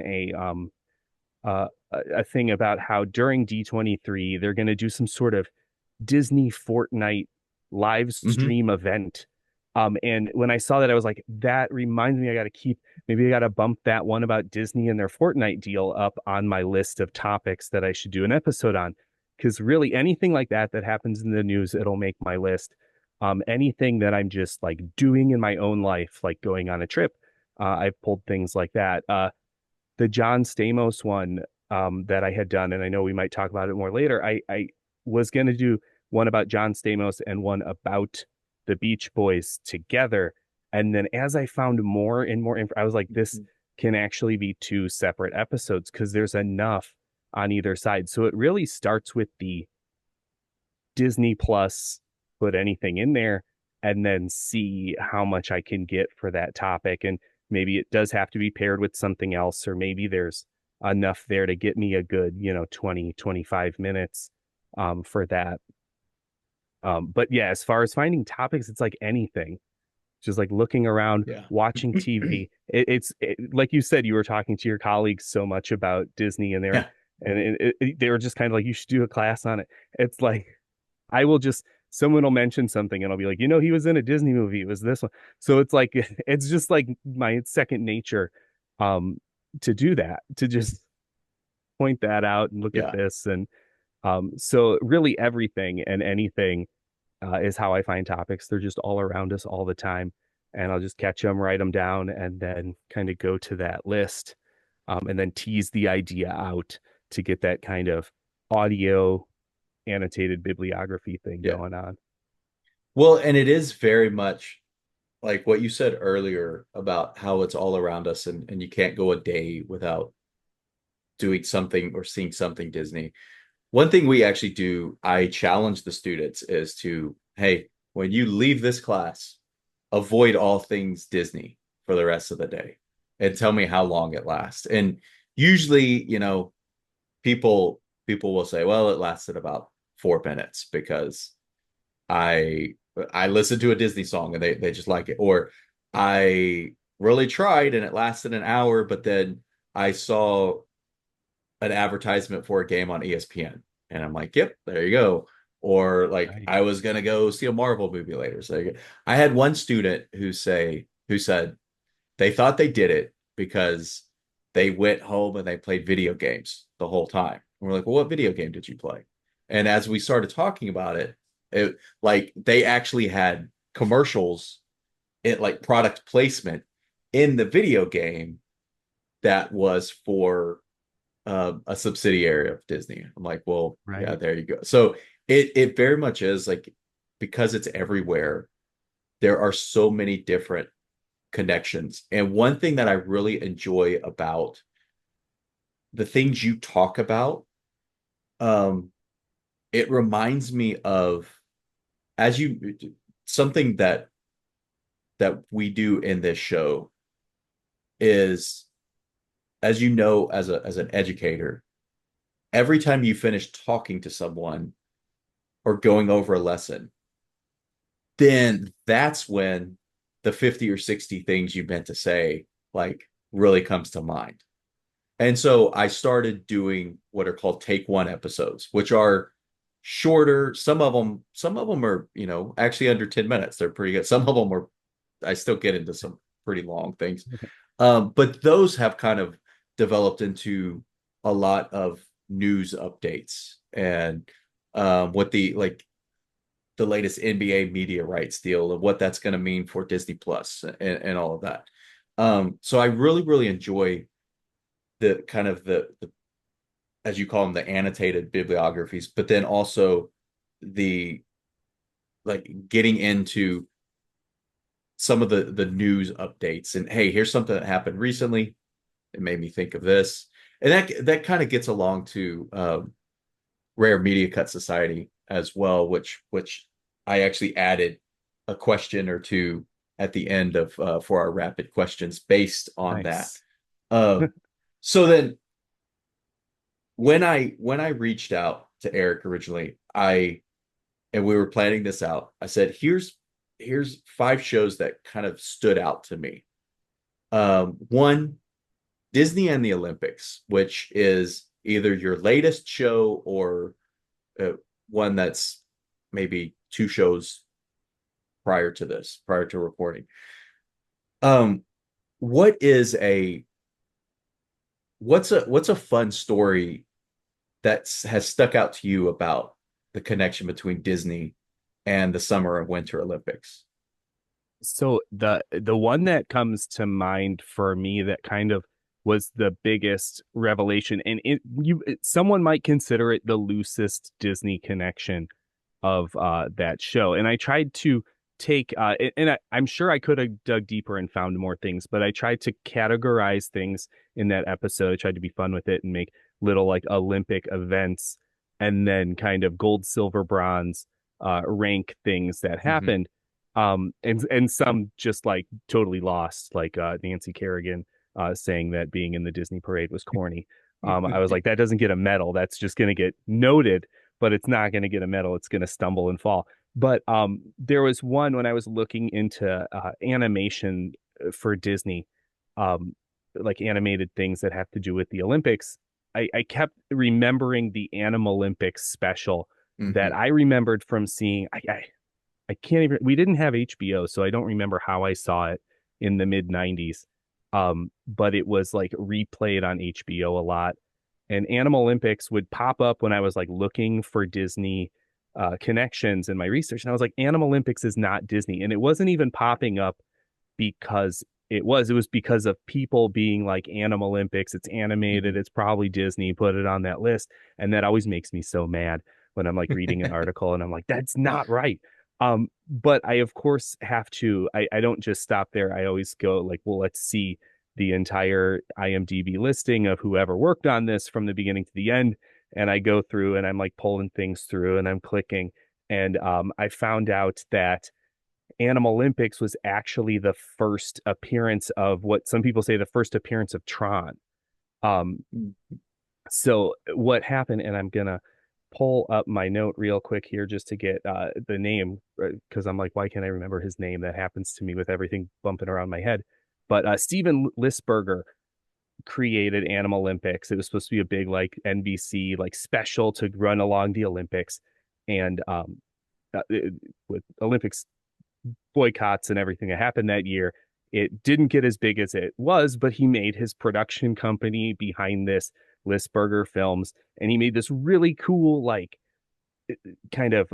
a thing about how during D23 they're going to do some sort of Disney Fortnite live Mhm. stream event. And when I saw that, I was like, that reminds me, maybe I got to bump that one about Disney and their Fortnite deal up on my list of topics that I should do an episode on. Because really, anything like that happens in the news, it'll make my list. Anything that I'm just like doing in my own life, like going on a trip, I've pulled things like that. The John Stamos one that I had done, and I know we might talk about it more later. I was going to do one about John Stamos and one about the Beach Boys together. And then as I found more and more info, I was like, this can actually be 2 separate episodes because there's enough on either side. So it really starts with the Disney Plus, put anything in there, and then see how much I can get for that topic. And maybe it does have to be paired with something else, or maybe there's enough there to get me a good, 20, 25 minutes for that. But yeah, as far as finding topics, it's like anything, just like looking around, Yeah. watching TV. Like you said, you were talking to your colleagues so much about Disney, and Yeah. they were just kind of like, you should do a class on it. It's like, I will just someone will mention something and I'll be like, he was in a Disney movie. It was this one. So it's like it's just like my second nature um to do that, to just point that out and look at Yeah. this. And so really everything and anything. is how I find topics. They're just all around us all the time. And I'll just catch them, write them down, and then kind of go to that list, and then tease the idea out to get that kind of audio annotated bibliography thing Yeah. going on. Well, and it is very much like what you said earlier about how it's all around us and you can't go a day without doing something or seeing something Disney. One thing we actually do, I challenge the students is to, hey, when you leave this class, avoid all things Disney for the rest of the day and tell me how long it lasts. And usually, people will say, well, it lasted about 4 minutes because I I listened to a Disney song and they just like it. Or I really tried and it lasted an hour, but then I saw an advertisement for a game on ESPN. And I'm like, yep, there you go. Or like Right. I was gonna go see a Marvel movie later. So I had one student who said they thought they did it because they went home and they played video games the whole time. And we're like, well, what video game did you play? And as we started talking about it, like they actually had commercials, it like product placement in the video game that was for a subsidiary of Disney. I'm like, well, yeah, Right. there you go. So it very much is like because it's everywhere, there are so many different connections. And one thing that I really enjoy about the things you talk about, um, it reminds me of as you something that we do in this show is as you know as an educator, every time you finish talking to someone or going over a lesson, then that's when the 50 or 60 things you meant to say like really comes to mind. And so I started doing what are called take one episodes, which are shorter. Some of them are, actually under 10 minutes. They're pretty good. Some of them are, I still get into some pretty long things. But those have kind of developed into a lot of news updates and what the latest NBA media rights deal and what that's going to mean for Disney Plus and all of that. So I really, really enjoy the kind of the as you call them the annotated bibliographies, but then also the like getting into some of the news updates and hey, here's something that happened recently. It made me think of this, and that kind of gets along to Rare Media Cut Society as well, which I actually added a question or two at the end of for our rapid questions based on that. Nice. Um, so then when I reached out to Eric originally, I and we were planning this out, I said, here's five shows that kind of stood out to me. One, Disney and the Olympics, which is either your latest show or uh, one that's maybe two shows prior to this, prior to recording. Um, what is a what's a fun story that has stuck out to you about the connection between Disney and the Summer and Winter Olympics? So the one that comes to mind for me that kind of was the biggest revelation, and someone might consider it the loosest Disney connection of that show. And I tried to take I'm sure I could have dug deeper and found more things, but I tried to categorize things in that episode. I tried to be fun with it and make little like Olympic events and then kind of gold, silver, bronze rank things that Mm-hmm. happened. And some just like totally lost, like Nancy Kerrigan saying that being in the Disney parade was corny. I was like, that doesn't get a medal. That's just going to get noted, but it's not going to get a medal. It's going to stumble and fall. But there was one when I was looking into animation for Disney, um, like animated things that have to do with the Olympics. I kept remembering the Animal Olympics special that Mm-hmm. I remembered from seeing. I can't even. We didn't have HBO, so I don't remember how I saw it in the mid '90s. But it was like replayed on HBO a lot, and Animal Olympics would pop up when I was like looking for Disney connections in my research, and I was like, Animal Olympics is not Disney, and it wasn't even popping up because it was because of people being like Animal Olympics, it's animated, Mhm. it's probably Disney, put it on that list. And that always makes me so mad when I'm like reading an article and I'm like, that's not right. But I of course have to, I don't just stop there. I always go like, well, let's see the entire IMDb listing of whoever worked on this from the beginning to the end. And I go through and I'm like pulling things through and I'm clicking. And I found out that Animal Olympics was actually the first appearance of what some people say the first appearance of Tron. Um, so what happened, and I'm gonna pull up my note real quick here just to get the name because I'm like, why can't I remember his name? That happens to me with everything bumping around my head. But Steven Lisberger created Animal Olympics. It was supposed to be a big like NBC like special to run along the Olympics, and with Olympics boycotts and everything that happened that year, it didn't get as big as it was, but he made his production company behind this, Listberger Films, and he made this really cool, like, kind of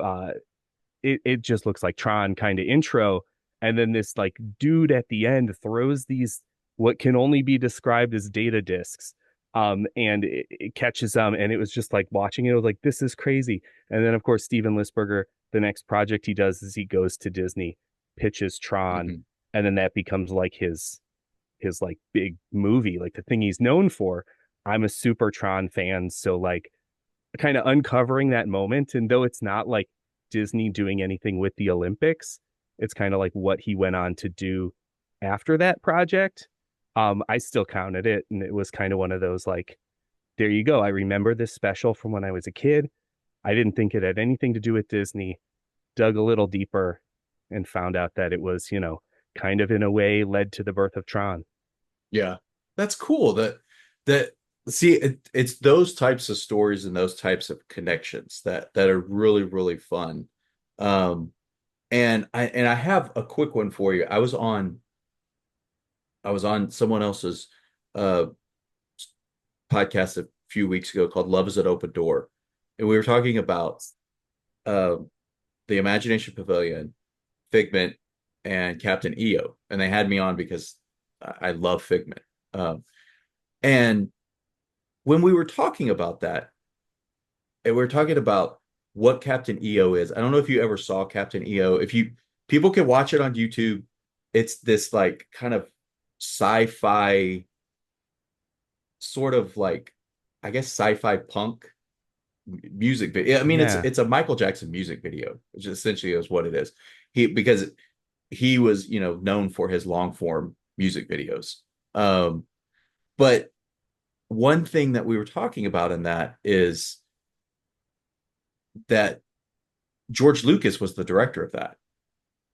it just looks like Tron kind of intro. And then this like dude at the end throws these what can only be described as data discs. And it catches them, and it was just like watching it, I was like, this is crazy. And then of course Steven Lisberger, the next project he does is he goes to Disney, pitches Tron, Mhm. and then that becomes like his like big movie, like the thing he's known for. I'm a super Tron fan, so like kind of uncovering that moment. And though it's not like Disney doing anything with the Olympics, it's kind of like what he went on to do after that project. I still counted it, and it was kind of one of those like, there you go. I remember this special from when I was a kid. I didn't think it had anything to do with Disney. Dug a little deeper and found out that it was, kind of in a way led to the birth of Tron. Yeah, that's cool. That see, it's those types of stories and those types of connections that are really really fun. Um, and I have a quick one for you. I was on someone else's uh podcast a few weeks ago called Love is an Open Door, and we were talking about uh the Imagination Pavilion, Figment, and Captain EO, and they had me on because I love Figment. And when we were talking about that, and we were talking about what Captain EO is. I don't know if you ever saw Captain EO. If you People can watch it on YouTube. It's this like kind of sci-fi sort of like I guess sci-fi punk music video. I mean, it's Yeah. it's a Michael Jackson music video, which essentially is what it is. Because he was, known for his long form music videos. Um, but one thing that we were talking about in that is that George Lucas was the director of that.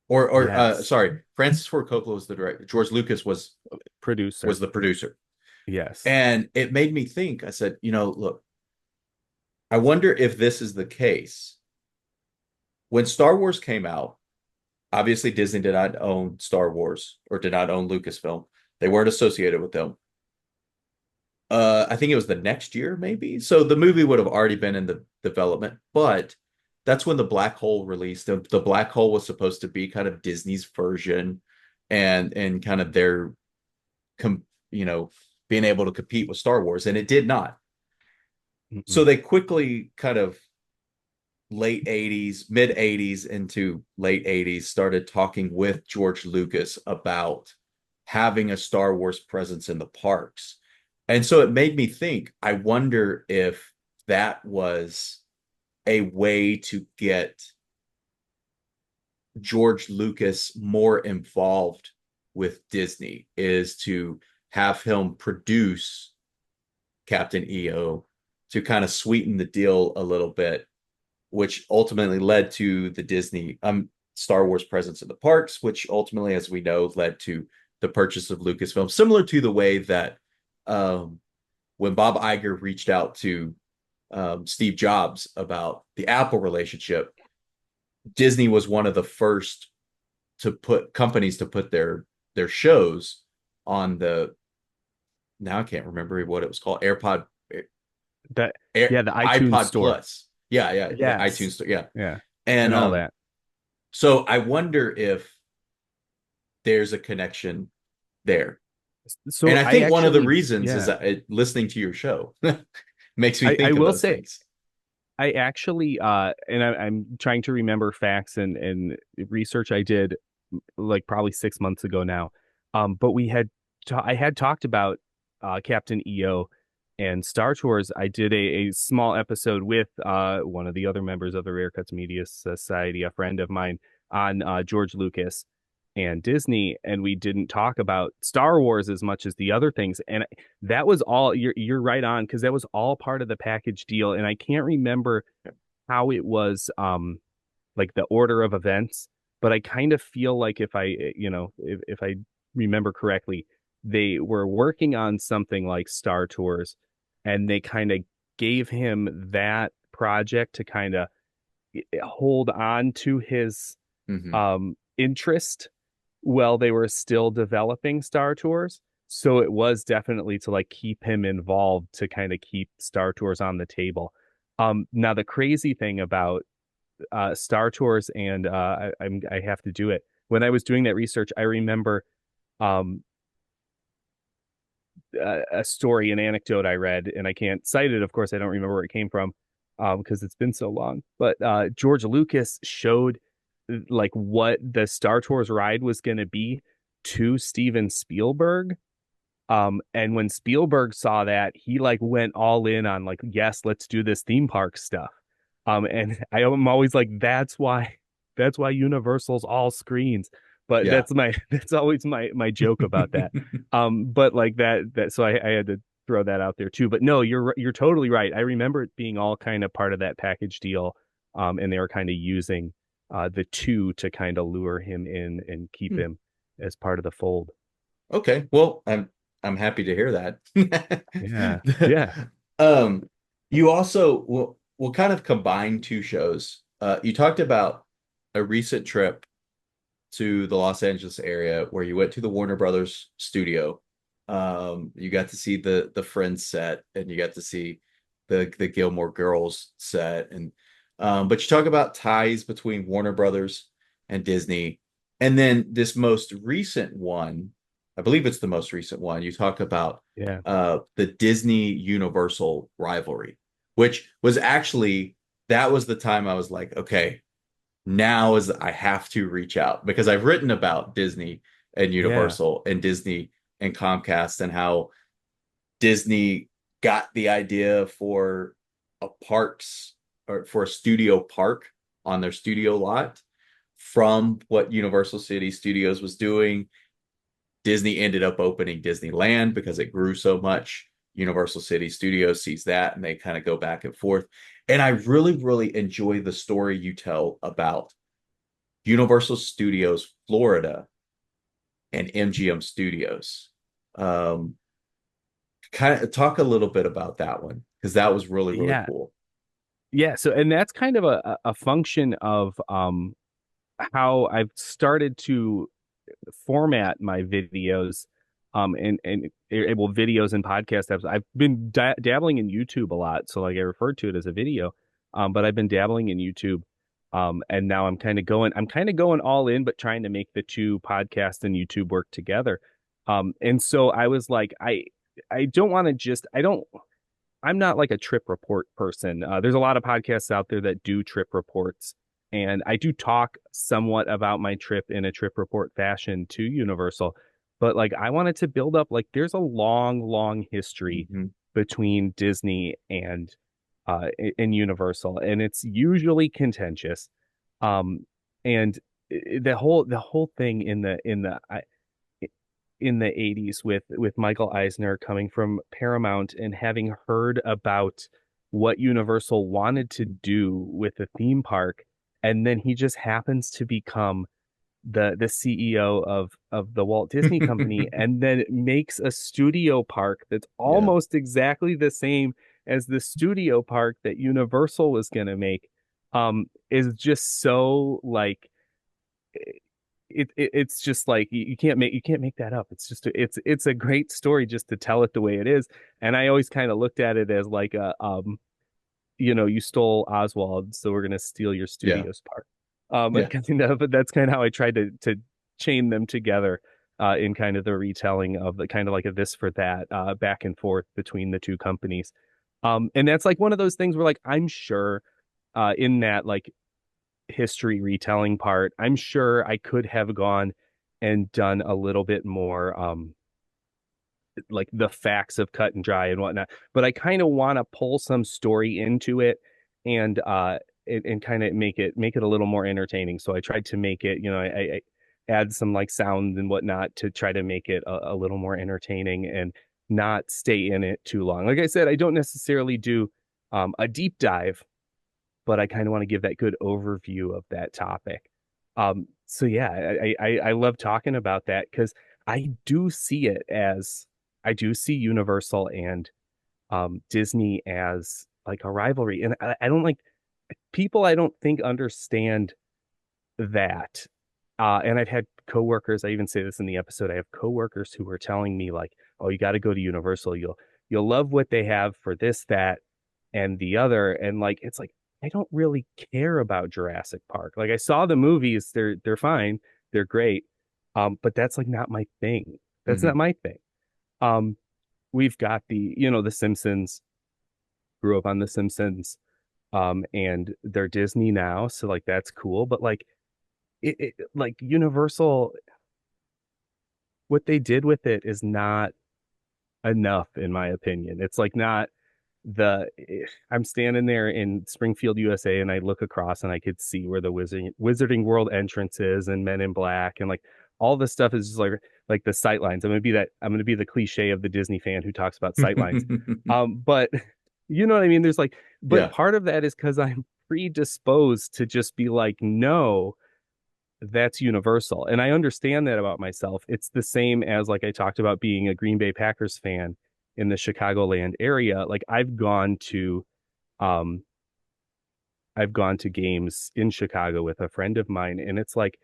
Or Yes. sorry, Francis Ford Coppola was the director. George Lucas was Producer. the producer. Yes. And it made me think, I said, look, I wonder if this is the case. When Star Wars came out, obviously Disney did not own Star Wars or did not own Lucasfilm. They weren't associated with them. I think it was the next year, maybe. So the movie would have already been in the development, but that's when the Black Hole released. The Black Hole was supposed to be kind of Disney's version, and kind of their, com, you know, being able to compete with Star Wars, and it did not. So Mm-mm. they quickly kind of late 80s, mid 80s into late 80s started talking with George Lucas about having a Star Wars presence in the parks. And so it made me think, I wonder if that was a way to get George Lucas more involved with Disney, is to have him produce Captain EO to kind of sweeten the deal a little bit, which ultimately led to the Disney Star Wars presence in the parks, which ultimately, as we know, led to the purchase of Lucasfilm. Similar to the way that um, when Bob Iger reached out to Steve Jobs about the Apple relationship, Disney was one of the first to put companies to put their shows on the, now I can't remember what it was called, That Air yeah, the iTunes iPod store. Plus. Yeah, yeah, iTunes Yes. Store, yeah. Yeah. And And all that. so I wonder if there's a connection there. And So I I think one of the actually, reasons is yeah, that listening to your show makes me I think of will those say things. I actually and I'm trying to remember facts and research I did like probably 6 months ago now. But I had talked about Captain EO and Star Tours. I did a small episode with one of the other members of the Rare Cuts Media Society, a friend of mine, on George Lucas and Disney, and we didn't talk about Star Wars as much as the other things. And that was all you're right on because that was all part of the package deal. And I can't remember how it was like the order of events, but I kind of feel like if I remember correctly, they were working on something like Star Tours, and they kind of gave him that project to kind of hold on to his Hmm. interest while they were still developing Star Tours. So it was definitely to like keep him involved to kind of keep Star Tours on the table. Now the crazy thing about Star Tours, and I have to do it. When I was doing that research, I remember um, a story, an anecdote I read, and I can't cite it. Of course, I don't remember where it came from because it's been so long. But George Lucas showed like what the Star Tours ride was going to be to Steven Spielberg. And when Spielberg saw that, he like went all in on like, yes, let's do this theme park stuff. And I'm always like, that's why Universal's all screens. But Yeah. that's always my joke about that. But like so I had to throw that out there too. But no, you're totally right. I remember it being all kind of part of that package deal. And they were kind of using the two to kind of lure him in and keep him as part of the fold. Okay. Well, I'm happy to hear that. Yeah. Yeah. Um, you also will kind of combine two shows. You talked about a recent trip to the Los Angeles area where you went to the Warner Brothers studio. You got to see the Friends set and you got to see the Gilmore Girls set and but you talk about ties between Warner Brothers and Disney. And then this most recent one, I believe it's the most recent one, you talk about Yeah. the Disney Universal rivalry, which was actually that was the time I was like, okay, now is I have to reach out because I've written about Disney and Yeah. Universal and Disney and Comcast and how Disney got the idea for a parks or for a studio park on their studio lot from what Universal City Studios was doing. Disney ended up opening Disneyland because it grew so much. Universal City Studios sees that and they kind of go back and forth. And I really, really enjoy the story you tell about Universal Studios Florida and MGM Studios. Um, kind of talk a little bit about that one because that was really, really Yeah. cool. Yeah. So, and that's kind of a function of how I've started to format my videos well videos and podcast apps. I've been dabbling in YouTube a lot, so like I referred to it as a video, but I've been dabbling in YouTube, and now I'm kind of going all in, but trying to make the two podcast and YouTube work together. And so I was like, I don't want to just I don't I'm not like a trip report person. There's a lot of podcasts out there that do trip reports, and I do talk somewhat about my trip in a trip report fashion to Universal. But like, I wanted to build up like there's a long, long history Mm-hmm. between Disney and Universal, and it's usually contentious. Um, and the whole thing in the 80s with Michael Eisner coming from Paramount and having heard about what Universal wanted to do with the theme park, and then he just happens to become the CEO of the Walt Disney Company and then makes a studio park that's Yeah. almost exactly the same as the studio park that Universal was going to make, is just so like it's just like you can't make that up. It's just it's a great story just to tell it the way it is. And I always kind of looked at it as like you stole Oswald, so we're gonna steal your Yeah. studios part. Yeah. But that's kind of how I tried to chain them together in kind of the retelling of the kind of like a this for that back and forth between the two companies. And that's like one of those things where like I'm sure in that like history retelling part, I'm sure I could have gone and done a little bit more like the facts of cut and dry and whatnot. But I kind of want to pull some story into it and kind of make it a little more entertaining. So I tried to make it, I add some like sound and whatnot to try to make it a little more entertaining and not stay in it too long. Like I said, I don't necessarily do a deep dive, but I kind of want to give that good overview of that topic. So yeah, I love talking about that because I do see it as I do see Universal and Disney as like a rivalry, and I don't like people. I don't think understand that. And I've had coworkers. I even say this in the episode. I have coworkers who are telling me like, "Oh, you got to go to Universal. You'll love what they have for this, that, and the other." And like, it's like I don't really care about Jurassic Park. Like, I saw the movies. They're fine. They're great. But that's like not my thing. That's not Hmm. my thing. Um, we've got the Simpsons. Grew up on the Simpsons. And they're Disney now, so like that's cool. But like like Universal, what they did with it is not enough, in my opinion. It's like not the I'm standing there in Springfield, USA, and I look across and I could see where the Wizarding World entrance is and Men in Black and like all this stuff is just like the sightlines. I'm gonna be the cliche of the Disney fan who talks about sightlines. But you know what I mean? There's like, but Yeah. part of that is because I'm predisposed to just be like, no, that's universal. And I understand that about myself. It's the same as like I talked about being a Green Bay Packers fan in the Chicagoland area. Like um I've gone to games in Chicago with a friend of mine and it's like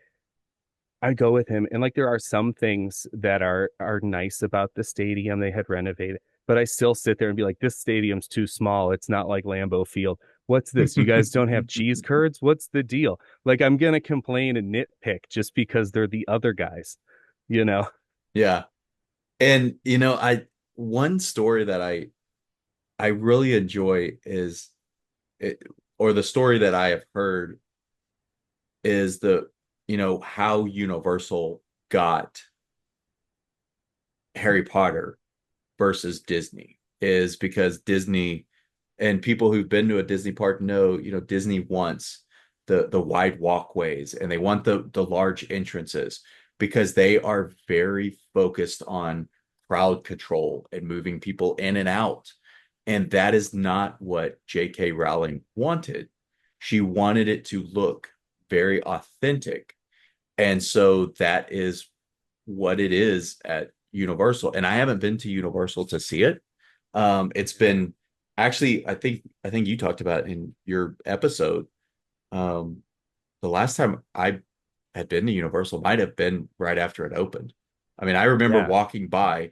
I go with him and like there are some things that are nice about the stadium they had renovated, but I still sit there and be like this stadium's too small. It's not like Lambeau Field. What's this? You guys don't have cheese curds? What's the deal? Like I'm gonna complain and nitpick just because they're the other guys, you know? Yeah. And I one story that I really enjoy is it, or the story that I have heard is how Universal got Harry Potter versus Disney is because Disney and people who've been to a Disney park know, Disney wants the wide walkways and they want the large entrances because they are very focused on crowd control and moving people in and out. And that is not what J.K. Rowling wanted. She wanted it to look very authentic. And so that is what it is at Universal. And I haven't been to Universal to see it. It's been actually, I think you talked about it in your episode. Um, the last time I had been to Universal might have been right after it opened. I mean, I remember Yeah. walking by,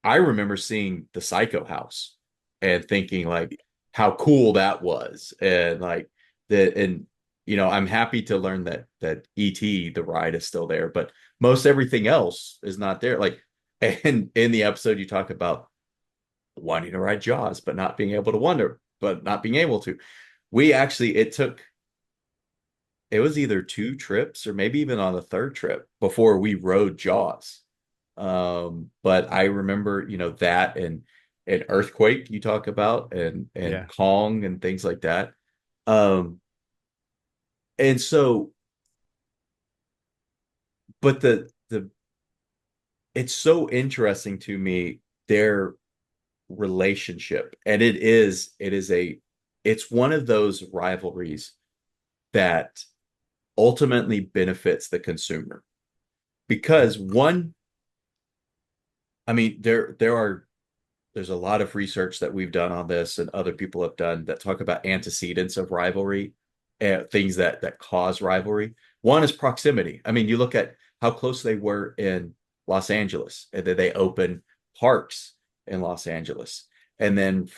I remember seeing the Psycho House and thinking like how cool that was. And like that and I'm happy to learn that ET, the ride is still there, but most everything else is not there. Like and in the episode you talk about wanting to ride Jaws, but not being able to wonder, but not being able to. We actually, it was either two trips or maybe even on the third trip before we rode Jaws. But I remember, that and Earthquake you talk about and Yeah. Kong and things like that. Um, and so, but the it's so interesting to me their relationship, and it's one of those rivalries that ultimately benefits the consumer because one, I mean, there's a lot of research that we've done on this and other people have done that talk about antecedents of rivalry and things that cause rivalry. One is proximity. I mean, you look at how close they were in Los Angeles and then they opened parks in Los Angeles. And then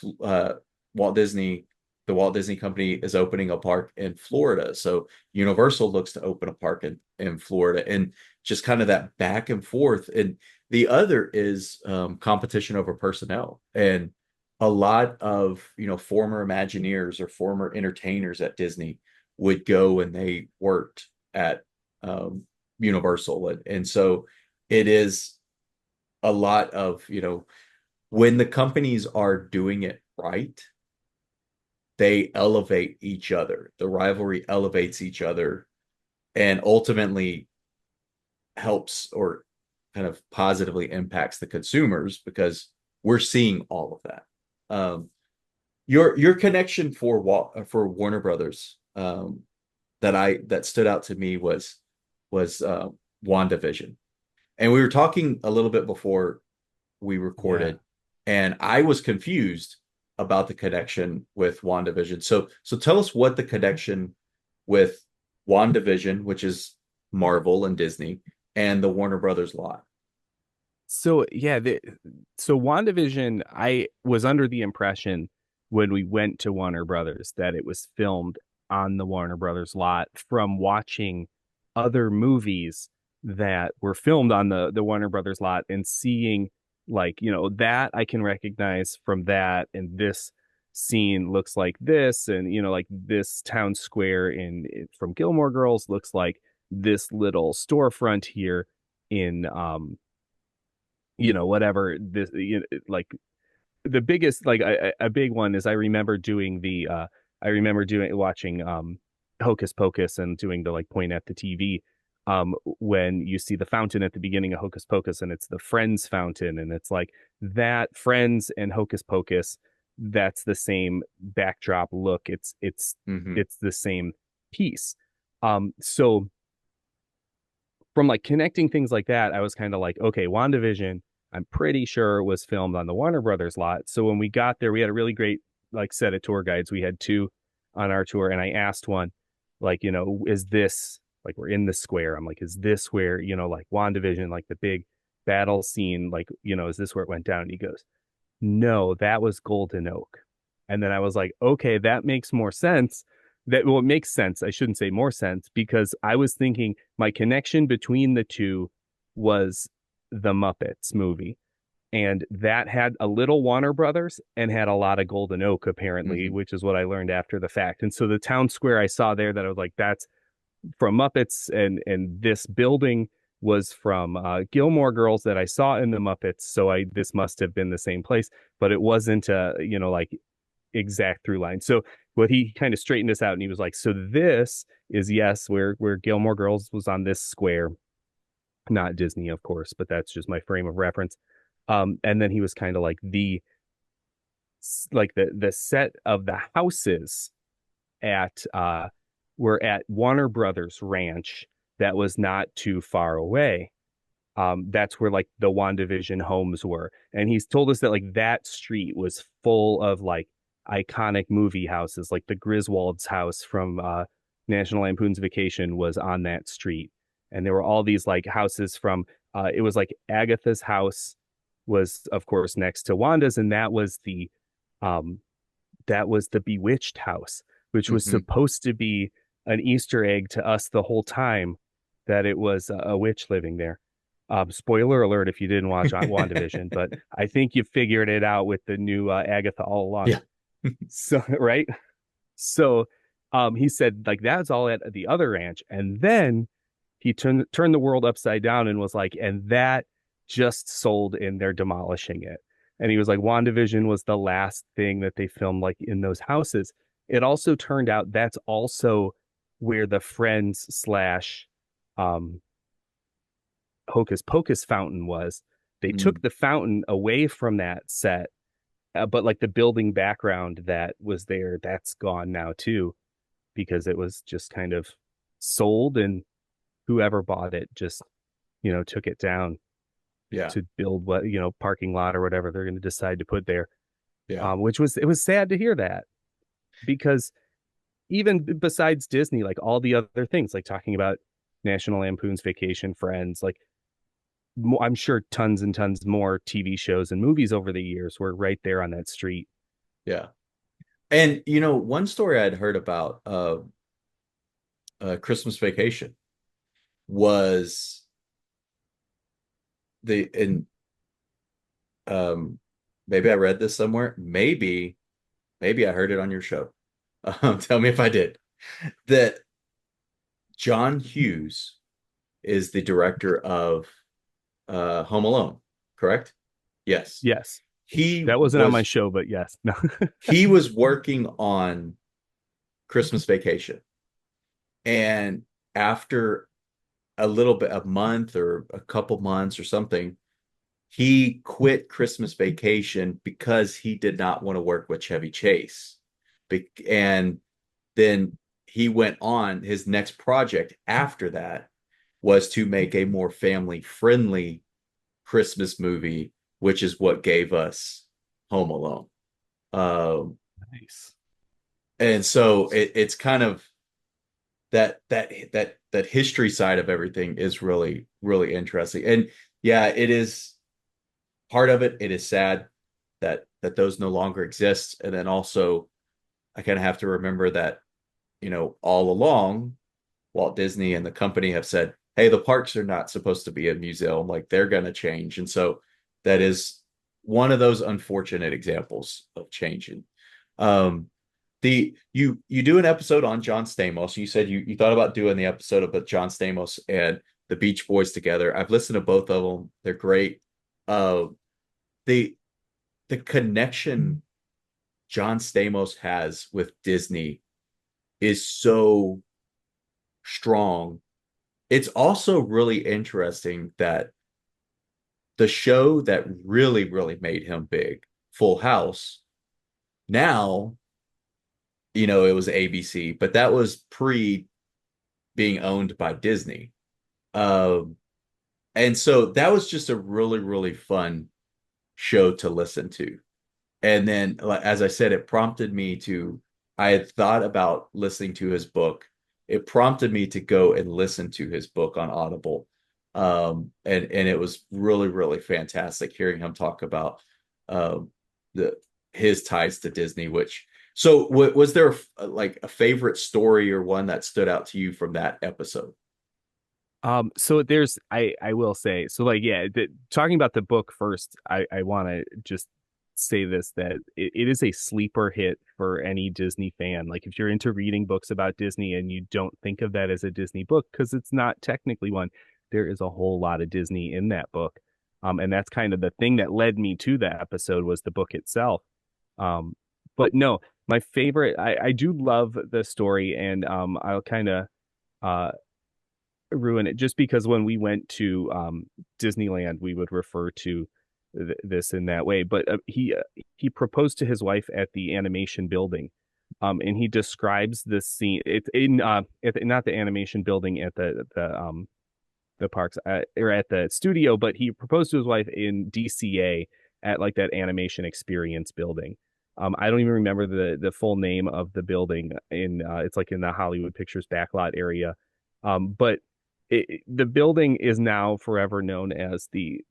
Walt Disney the Walt Disney Company is opening a park in Florida. So Universal looks to open a park in Florida, and just kind of that back and forth. And the other is competition over personnel. And a lot of, former Imagineers or former entertainers at Disney would go and they worked at Universal. And so it is a lot of, when the companies are doing it right, they elevate each other. The rivalry elevates each other and ultimately helps or kind of positively impacts the consumers because we're seeing all of that. Your connection for Warner Brothers that stood out to me was WandaVision. And we were talking a little bit before we Yeah. recorded, and I was confused about the connection with WandaVision. So tell us what the connection with WandaVision, which is Marvel and Disney, and the Warner Brothers lot. So yeah, so WandaVision, I was under the impression when we went to Warner Brothers that it was filmed on the Warner Brothers lot from watching other movies that were filmed on the Warner Brothers lot and seeing like, that I can recognize from that, and this scene looks like this, and like this town square from Gilmore Girls looks like this little storefront here in whatever this, like the biggest, like a big one is I remember doing watching Hocus Pocus and doing the like point at the TV when you see the fountain at the beginning of Hocus Pocus, and it's the Friends fountain, and it's like that Friends and Hocus Pocus, that's the same backdrop look. Hmm. It's the same piece. So from like connecting things like that, I was kind of like, okay, WandaVision, I'm pretty sure was filmed on the Warner Brothers lot. So when we got there, we had a really great like set of tour guides. We had two on our tour, and I asked one, like, is this like we're in the square? I'm like, is this where, like WandaVision, like the big battle scene, like, is this where it went down? And he goes, no, that was Golden Oak. And then I was like, okay, that makes more sense. Well, it makes sense. I shouldn't say more sense, because I was thinking my connection between the two was the Muppets movie. And that had a little Warner Brothers and had a lot of Golden Oak, apparently, Hmm. which is what I learned after the fact. And so the town square I saw there, that I was like, that's from Muppets, and this building was from Gilmore Girls that I saw in the Muppets. So this must have been the same place, but it wasn't like exact through line. So what he kind of straightened us out, and he was like, so this is, yes, where Gilmore Girls was on this square, not Disney, of course, but that's just my frame of reference. And then he was kind of like the set of the houses at were at Warner Brothers Ranch that was not too far away. That's where like the WandaVision homes were. And he's told us that like that street was full of like iconic movie houses, like the Griswold's house from National Lampoon's Vacation was on that street. And there were all these like houses from it was like Agatha's house was of course next to Wanda's, and um that was the Bewitched house, which was Hmm. supposed to be an Easter egg to us the whole time, that it was a witch living there. Spoiler alert if you didn't watch WandaVision, but I think you figured it out with the new Agatha all along. Yeah. So, right? So, he said like that's all at the other ranch, and then he turned the world upside down and was like, and that just sold and they're demolishing it. And he was like, WandaVision was the last thing that they filmed like in those houses. It also turned out that's also where the Friends slash um, Hocus Pocus fountain was. They took Mm. the fountain away from that set, but like the building background that was there, that's gone now too, because it was just kind of sold, and whoever bought it just, took it down Yeah. to build what, parking lot or whatever they're going to decide to put there. Yeah. Which was, it was sad to hear that, because even besides Disney, like all the other things, like talking about National Lampoon's Vacation, Friends, like I'm sure tons and tons more TV shows and movies over the years were right there on that street. Yeah. And one story I'd heard about Christmas Vacation was the and um maybe I read this somewhere. Maybe I heard it on your show. Tell me if I did. That John Hughes is the director of Home Alone, correct? Yes. Yes. He That wasn't on my was show, but yes. No. he was working on Christmas Vacation. And after a little bit, a month or a couple months or something, he quit Christmas Vacation because he did not want to work with Chevy Chase. And then he went on his next project after that was to make a more family friendly Christmas movie, which is what gave us Home Alone. Um, Nice. and so it's kind of that history side of everything is really, really interesting. And yeah, it is part of it. It is sad that those no longer exist. And then also I kind of have to remember that, all along, Walt Disney and the company have said, hey, the parks are not supposed to be a museum, like they're going to change. And so that is one of those unfortunate examples of changing. Um, you do an episode on John Stamos. You said you thought about doing the episode about John Stamos and the Beach Boys together. I've listened to both of them. They're great. Uh, the the connection John Stamos has with Disney is so strong. It's also really interesting that the show that really, really made him big, Full House, now, it was ABC, but that was pre being owned by Disney. Um, and so that was just a really, really fun show to listen to. And then, as I said, it prompted me to, I had thought about listening to his book. It prompted me to go and listen to his book on Audible. And it was really, really fantastic hearing him talk about um, the his ties to Disney, so was there like a favorite story or one that stood out to you from that episode? So there's I will say so like yeah talking about the book first I want to just say this that it is a sleeper hit for any Disney fan. Like if you're into reading books about Disney and you don't think of that as a Disney book because it's not technically one, there is a whole lot of Disney in that book. And that's kind of the thing that led me to that episode was the book itself. Um, but no, my favorite I do love the story and I'll kind of uh ruin it just because when we went to Disneyland, we would refer to this in that way. But he proposed to his wife at the animation building, and he describes this scene. It's in not the animation building at the parks or at the studio, but he proposed to his wife in DCA at like that animation experience building. I don't even remember the full name of the building in it's like in the Hollywood Pictures backlot area. But the building is now forever known as the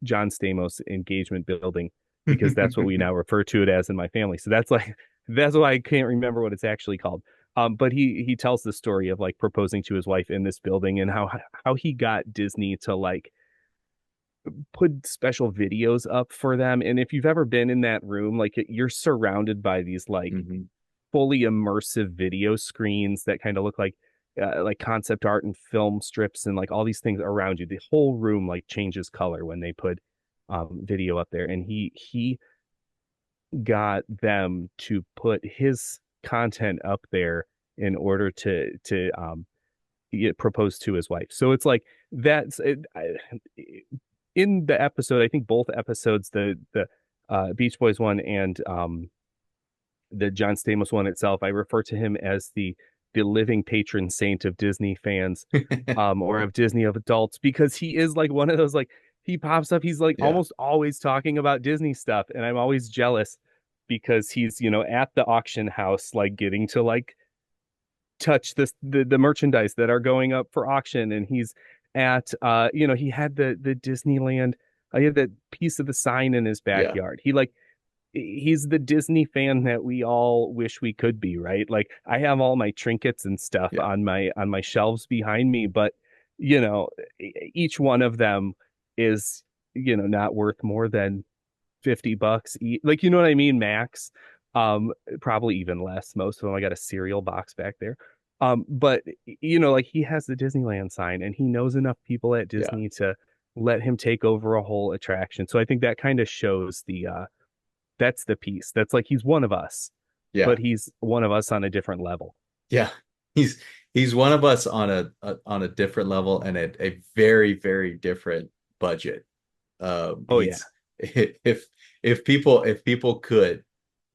John Stamos engagement building because that's what we now refer to it as in my family. So that's like that's why I can't remember what it's actually called. But he tells the story of like proposing to his wife in this building and how he got Disney to like put special videos up for them. And if you've ever been in that room, like you're surrounded by these like Mhm. fully immersive video screens that kind of look like concept art and film strips and like all these things around you. The whole room like changes color when they put video up there. And he got them to put his content up there in order to get proposed to his wife. So it's like that's in the episode. I think both episodes, the Beach Boys one and the John Stamos one itself, I refer to him as the living patron saint of Disney fans, or of Disney of adults, because he is like one of those like he pops up, he's like Yeah. almost always talking about Disney stuff, and I'm always jealous because he's at the auction house, like getting to like touch the merchandise that are going up for auction, and he's at he had the Disneyland, he had that piece of the sign in his Yeah. backyard. He like he's the Disney fan that we all wish we could be, right? Like I have all my trinkets and stuff Yeah. on my shelves behind me, but you know, each one of them is, not worth more than $50 each. Like, you know what I mean, max. Probably even less. Most of them. I got a cereal box back there. But like he has the Disneyland sign and he knows enough people at Yeah. Disney to let him take over a whole attraction. So I think that kind of shows that's the piece. That's like he's one of us, Yeah. but he's one of us on a different level. Yeah. He's he's one of us on a different level and a very, very different budget. Oh yeah. He's if people could,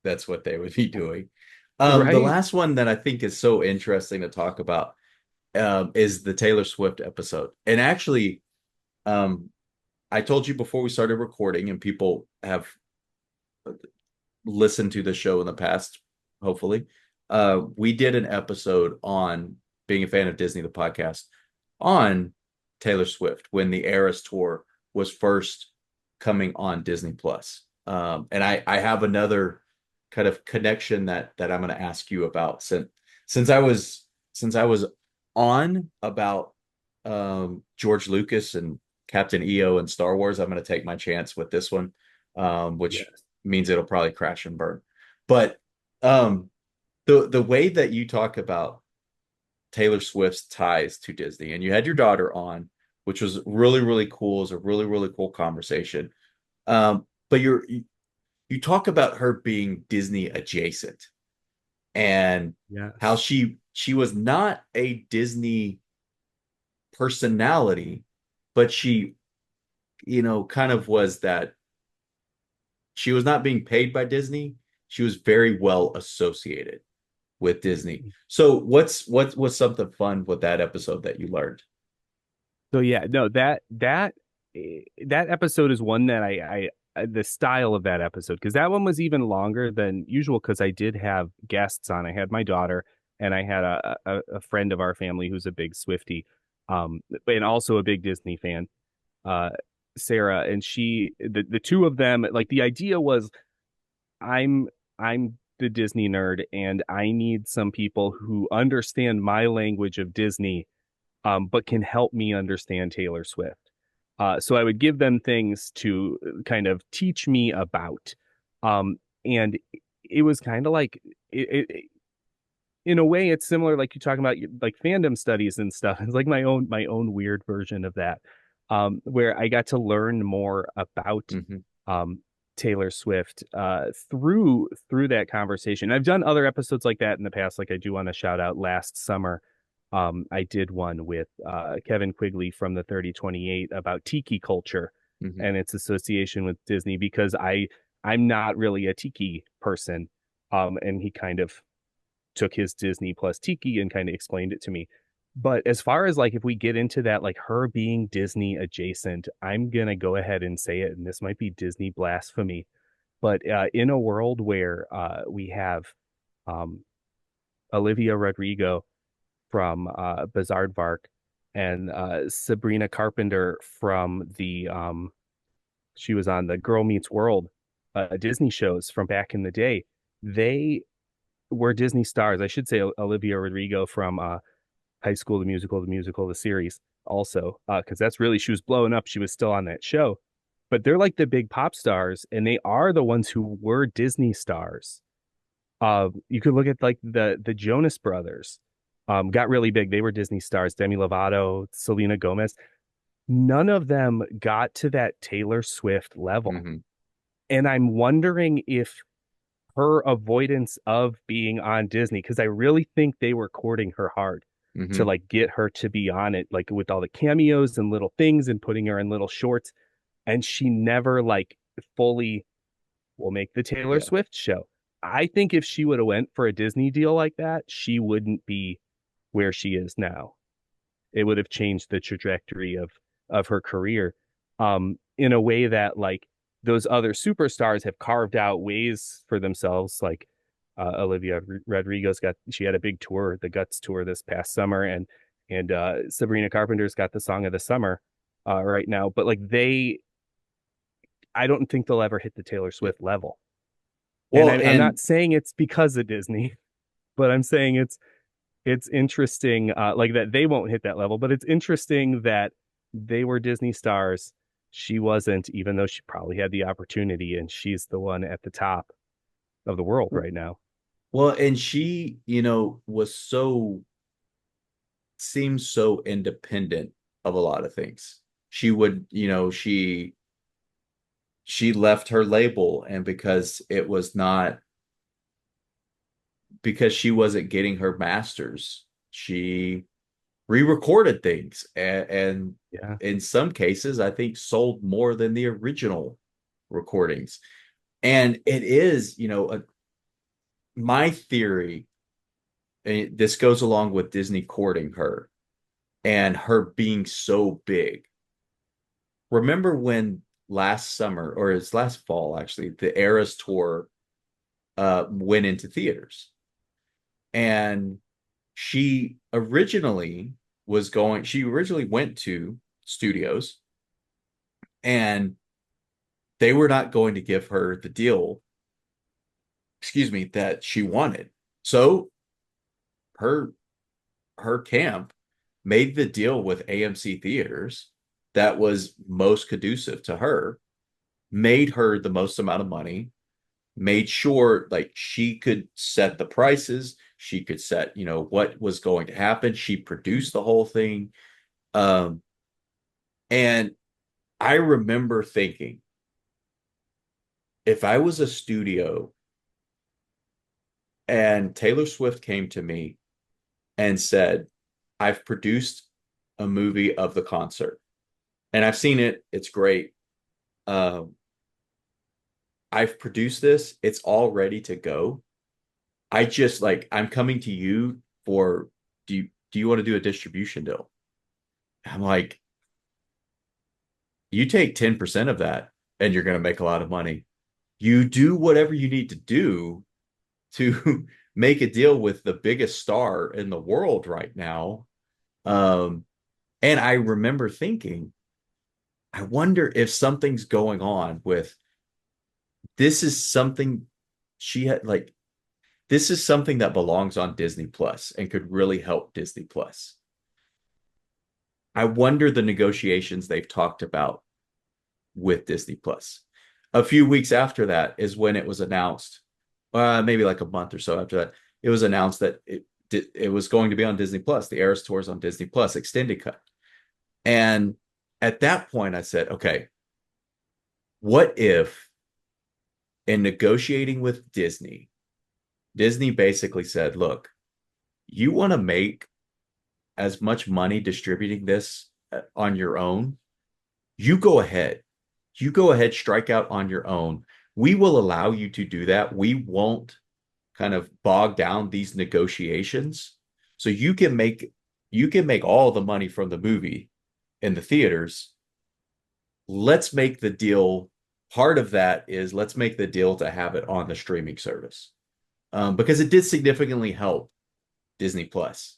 that's what they would be doing. The Right? last one that I think is so interesting to talk about is the Taylor Swift episode. And actually, um, I told you before we started recording, and people have listened to the show in the past, hopefully. We did an episode on being a fan of Disney, the podcast, on Taylor Swift when the Eras tour was first coming on Disney Plus. And I have another kind of connection that I'm going to ask you about since I was on about George Lucas and Captain EO and Star Wars. I'm going to take my chance with this one, which Yes. means it'll probably crash and burn. But um, the way that you talk about Taylor Swift's ties to Disney, and you had your daughter on, which was really really cool. It was a really really cool conversation. But you talk about her being Disney adjacent and how Yes. she was not a Disney personality, but she kind of was that she was not being paid by Disney. She was very well associated with Disney. So what was something fun with that episode that you learned? So yeah, no, that episode is one that the style of that episode, because that one was even longer than usual because I did have guests on. I had my daughter and I had a friend of our family who's a big Swiftie, and also a big Disney fan, uh, Sarah, and the two of them, like the idea was I'm I'm the Disney nerd and I need some people who understand my language of Disney, but can help me understand Taylor Swift. So I would give them things to kind of teach me about. And it was kind of like, in a way, it's similar, like you're talking about, like fandom studies and stuff. It's like my own weird version of that, where I got to learn more about Hmm. um, Taylor Swift through that conversation. I've done other episodes like that in the past. Like I do want to shout out last summer. I did one with Kevin Quigley from the 3028 about tiki culture Hmm. and its association with Disney because I'm not really a tiki person. And he kind of took his Disney plus Tiki and kind of explained it to me. But as far as like if we get into that, like her being Disney adjacent, I'm gonna go ahead and say it, and this might be Disney blasphemy, but in a world where we have um, Olivia Rodrigo from Bizarre and Sabrina Carpenter from she was on the Girl Meets World Disney shows from back in the day. They were Disney stars. I should say Olivia Rodrigo from High School, the musical, the series, also, because that's really she was blowing up. She was still on that show, but they're like the big pop stars, and they are the ones who were Disney stars. You could look at like the Jonas Brothers, got really big. They were Disney stars. Demi Lovato, Selena Gomez. None of them got to that Taylor Swift level, Hmm. and I'm wondering if her avoidance of being on Disney because I really think they were courting her hard to Hmm. like get her to be on it, like with all the cameos and little things and putting her in little shorts. And she never like fully will make the Taylor Yeah. Swift show. I think if she would have went for a Disney deal like that, she wouldn't be where she is now. It would have changed the trajectory of her career in a way that like those other superstars have carved out ways for themselves. Like Olivia Rodrigo's got she had a big tour, the Guts tour this past summer, and Sabrina Carpenter's got the Song of the Summer right now. But like I don't think they'll ever hit the Taylor Yeah. Swift level. And Well, I'm and not saying it's because of Disney, but I'm saying it's interesting, like that they won't hit that level, but it's interesting that they were Disney stars. She wasn't, even though she probably had the opportunity, and she's the one at the top of the world right now. well, and she, was seems so independent of a lot of things. She would, she left her label, and because she wasn't getting her masters, she re-recorded things, and Yeah. in some cases I think sold more than the original recordings. And it is, my theory, and this goes along with Disney courting her and her being so big. Remember when last summer, or it's last fall actually, the Eras tour went into theaters, and she originally went to studios, and they were not going to give her the deal, excuse me, that she wanted. So her her camp made the deal with AMC theaters that was most conducive to her, made her the most amount of money, made sure like she could set the prices, she could set, what was going to happen. She produced the whole thing. Um, and I remember thinking, if I was a studio and Taylor Swift came to me and said, I've produced a movie of the concert and I've seen it, it's great. Um, I've produced this, it's all ready to go. I'm coming to you for, do you want to do a distribution deal? I'm like, you take 10% of that and you're going to make a lot of money. You do whatever you need to do to make a deal with the biggest star in the world right now. Um, and I remember thinking, I wonder if something's going on with this is something she had like this is something that belongs on Disney Plus and could really help Disney Plus. I wonder the negotiations they've talked about with Disney Plus. A few weeks after that is when it was announced, maybe like a month or so after that, it was announced that it was going to be on Disney Plus. The Eras Tour's on Disney Plus, extended cut. And at that point, I said, okay, what if in negotiating with Disney, Disney basically said, look, you want to make as much money distributing this on your own, you go ahead. You go ahead, strike out on your own. We will allow you to do that. We won't kind of bog down these negotiations. So you can make all the money from the movie in the theaters. Let's make the deal. Part of that is let's make the deal to have it on the streaming service, because it did significantly help Disney Plus,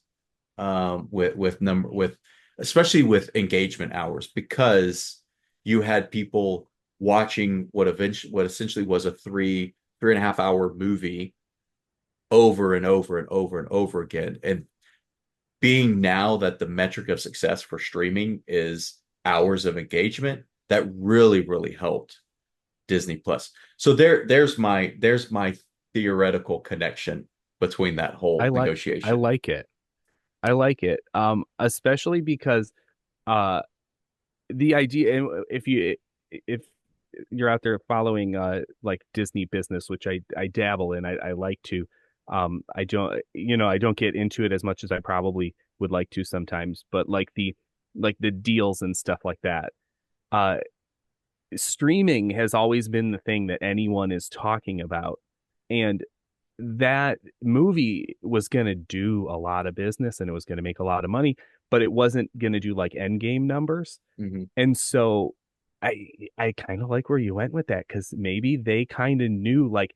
with especially with engagement hours, because you had people watching what essentially was a 3.5 hour movie over and over and over and over again. And being now that the metric of success for streaming is hours of engagement, that really, really helped Disney Plus. So there's my theoretical connection between that I whole like I negotiation. like it. I like it. Especially because uh the idea, and if you're out there following like Disney business, which I dabble in, I like to. I don't, I don't get into it as much as I probably would like to sometimes, but like the deals and stuff like that. Uh Streaming has always been the thing that anyone is talking about. And that movie was going to do a lot of business and it was going to make a lot of money, but it wasn't going to do like end game numbers. Mhm. And so I I kind of like where you went with that because maybe they kind of knew like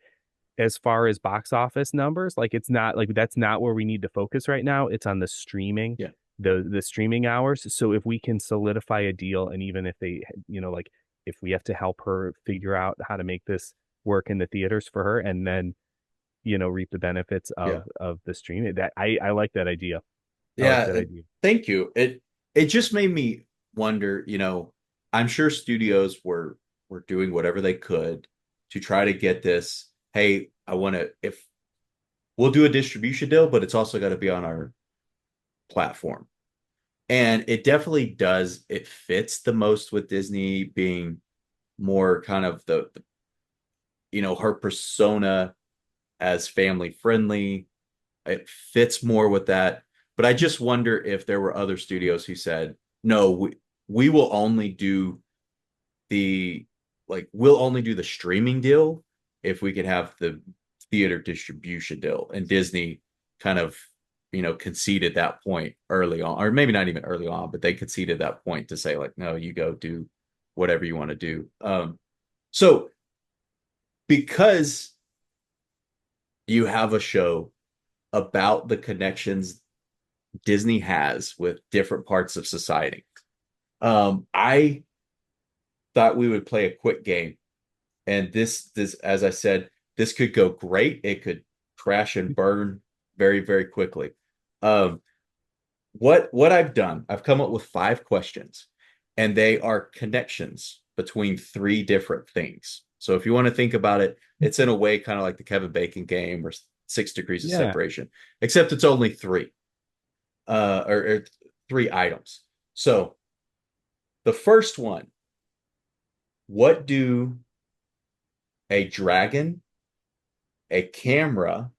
as far as box office numbers, like it's not like that's not where we need to focus right now. It's on the streaming, Yeah. the streaming hours. So if we can solidify a deal, and even if they, like if we have to help her figure out how to make this work in the theaters for her and then, reap the benefits Yeah. of the streaming. That I like that idea. I like Yeah, that idea. thank you. It just made me wonder, I'm sure studios were doing whatever they could to try to get this, hey, I want to if we'll do a distribution deal, but it's also got to be on our platform. And it definitely does. It fits the most with Disney being more kind of her persona as family friendly. It fits more with that. But I just wonder if there were other studios who said, no, we will only do the we'll only do the streaming deal if we could have the theater distribution deal. And Disney kind of, conceded that point early on, or maybe not even early on, but they conceded that point to say, like, no, you go do whatever you want to do. So because you have a show about the connections Disney has with different parts of society. I thought we would play a quick game, and this, as I said, this could go great. It could crash and burn very, very quickly. Um, what I've done, I've come up with 5 questions, and they are connections between 3 different things. So if you want to think about it, it's in a way kind of like the Kevin Bacon game or 6 degrees of Yeah. separation, except it's only three, or 3 items. So the first one, what do a dragon, a camera,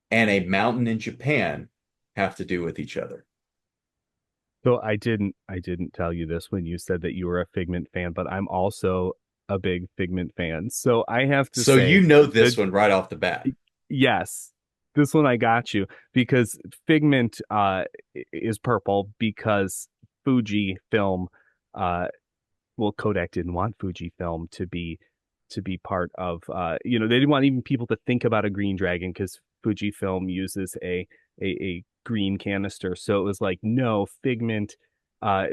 and a mountain in Japan have to do with each other? So I didn't tell you this when you said that you were a Figment fan, but I'm also a big Figment fan. So I have to So you say know this that one right off the bat. yes, this one I got you because Figment is purple because Fuji Film uh well, Kodak didn't want Fujifilm to be part of they didn't want even people to think about a green dragon because Fujifilm uses a green canister. So it was like, no, Figment,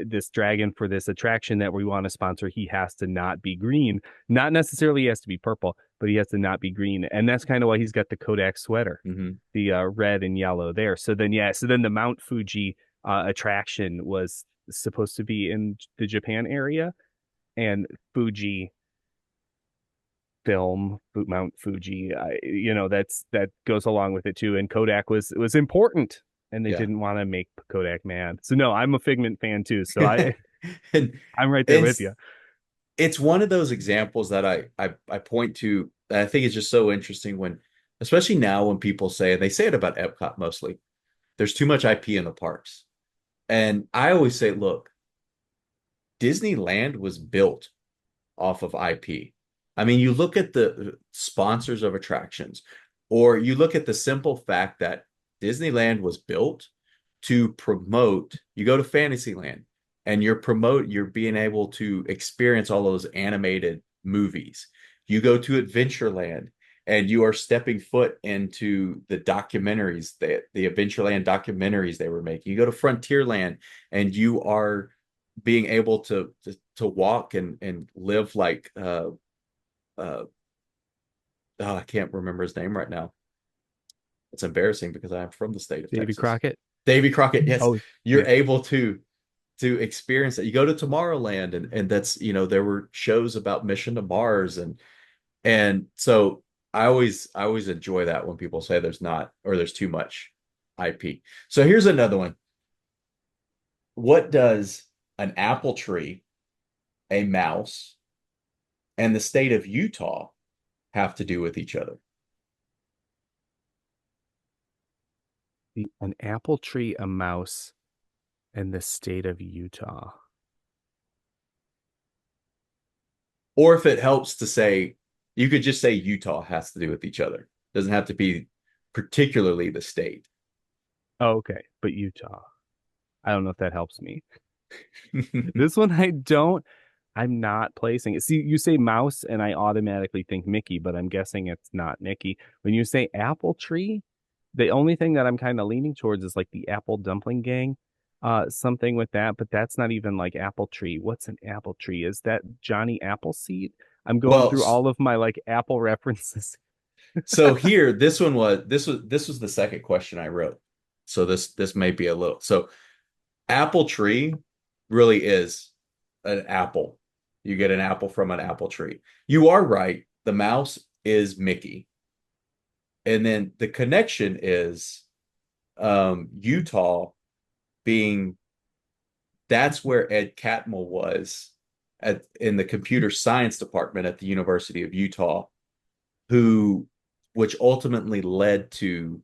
this dragon for this attraction that we want to sponsor, he has to not be green. Not necessarily he has to be purple, but he has to not be green. And that's kind of why he's got the Kodak sweater, Mm-hmm. the red and yellow there. So then the Mount Fuji attraction was supposed to be in the Japan area and Fuji film, Mount Fuji, that goes along with it too. And Kodak was important, and they Yeah. didn't want to make Kodak mad. So no, I'm a Figment fan too. So I and I'm right there with it's you. it's one of those examples that I point to that I think is just so interesting when, especially now when people say, and they say it about Epcot mostly, there's too much IP in the parks. And I always say, look, Disneyland was built off of IP. I mean, you look at the sponsors of attractions, or you look at the simple fact that Disneyland was built to promote. You go to Fantasyland and you're being able to experience all those animated movies. You go to Adventureland and you are stepping foot into the documentaries, the Adventureland documentaries they were making. You go to Frontierland and you are being able to walk and live like uh oh, I can't remember his name right now. It's embarrassing because I'm from the state of Davy Texas. Crockett. Davy Crockett, yes, Oh you're yeah, able to experience it. You go to Tomorrowland and that's, there were shows about Mission to Mars and so I always enjoy that when people say there's not or there's too much IP. So here's another one. What does an apple tree, a mouse, and the state of Utah have to do with each other? an apple tree, a mouse, and the state of Utah. Or if it helps to say, you could just say Utah has to do with each other. Doesn't have to be particularly the state. Oh, okay, but Utah. I don't know if that helps me. This one I don't. I'm not placing it. See, you say mouse, and I automatically think Mickey, but I'm guessing it's not Mickey. When you say apple tree, the only thing that I'm kind of leaning towards is like the apple dumpling gang, something with that, but that's not even like apple tree. What's an apple tree? Is that Johnny Appleseed? I'm going Well, through all of my like Apple references. so here, this was the second question I wrote. So this may be a little. So apple tree really is an apple. You get an apple from an apple tree. You are right. The mouse is Mickey. And then the connection is Utah being that's where Ed Catmull was in the computer science department at the University of Utah, who which ultimately led to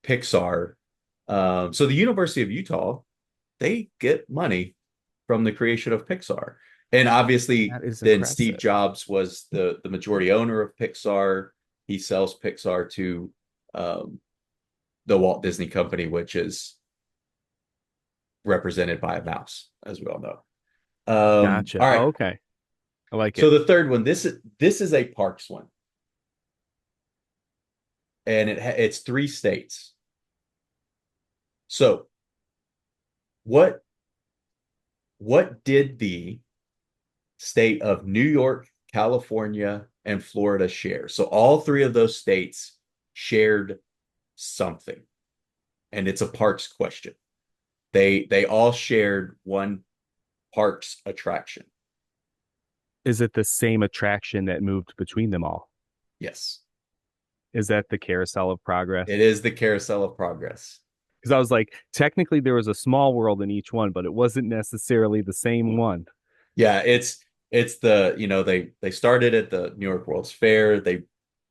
Pixar. So the University of Utah, they get money from the creation of Pixar. And obviously, That is then Steve impressive. Jobs was the majority owner of Pixar. He sells Pixar to um, the Walt Disney Company, which is represented by a mouse, as we all know. Gotcha. All Oh, right. okay. I like So it. the third one, this is a parks one, and it's three states. So what what did the state of New York, California, and Florida share? So all three of those states shared something, and it's a parks question. They all shared one parks attraction. Is it the same attraction that moved between them all? Yes, Is that the Carousel of Progress? it is the Carousel of Progress. Because I was like, technically there was a small world in each one, but it wasn't necessarily the same one. Yeah, it's the they started at the New York World's Fair.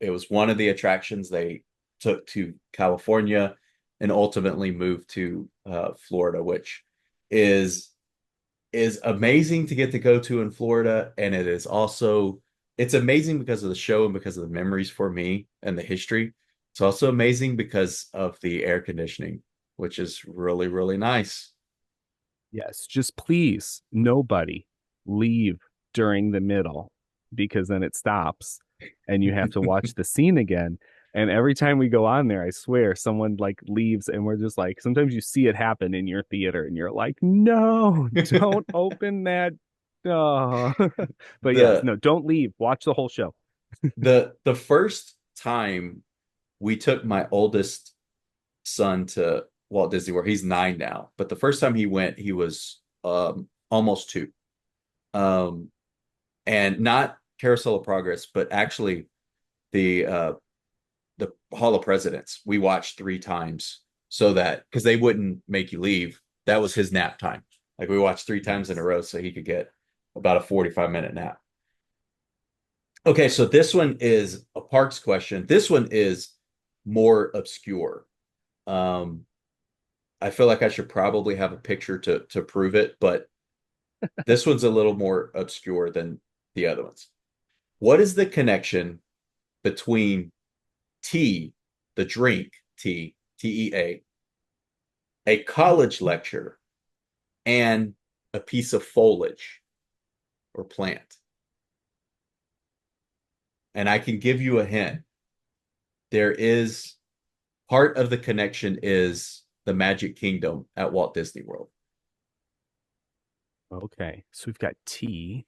It was one of the attractions they took to California and ultimately moved to Florida, which is is amazing to get to go to in Florida, and it is also it's amazing because of the show and because of the memories for me and the history. It's also amazing because of the air conditioning, which is really, really nice. Yes, just please, nobody leave during the middle because then it stops and you have to watch the scene again. And every time we go on there, I swear someone like leaves and we're just like, sometimes you see it happen in your theater and you're like, no, don't open that. Oh. But yes, The no, don't leave. Watch the whole show. the first time we took my oldest son to Walt Disney World, he's 9 now, but the first time he went, he was almost 2. Um, and not Carousel of Progress, but actually the uh the Hall of Presidents we watched 3 times so that because they wouldn't make you leave. That was his nap time. Like we watched 3 times in a Nice. row so he could get about a 45-minute nap. Okay, so this one is a parks question. This one is more obscure. Um, I feel like I should probably have a picture to prove it, but this one's a little more obscure than the other ones. What is the connection between tea, the drink tea, a college lecture, and a piece of foliage or plant? And I can give you a hint. There is part of the connection is the Magic Kingdom at Walt Disney World. Okay. So we've got tea.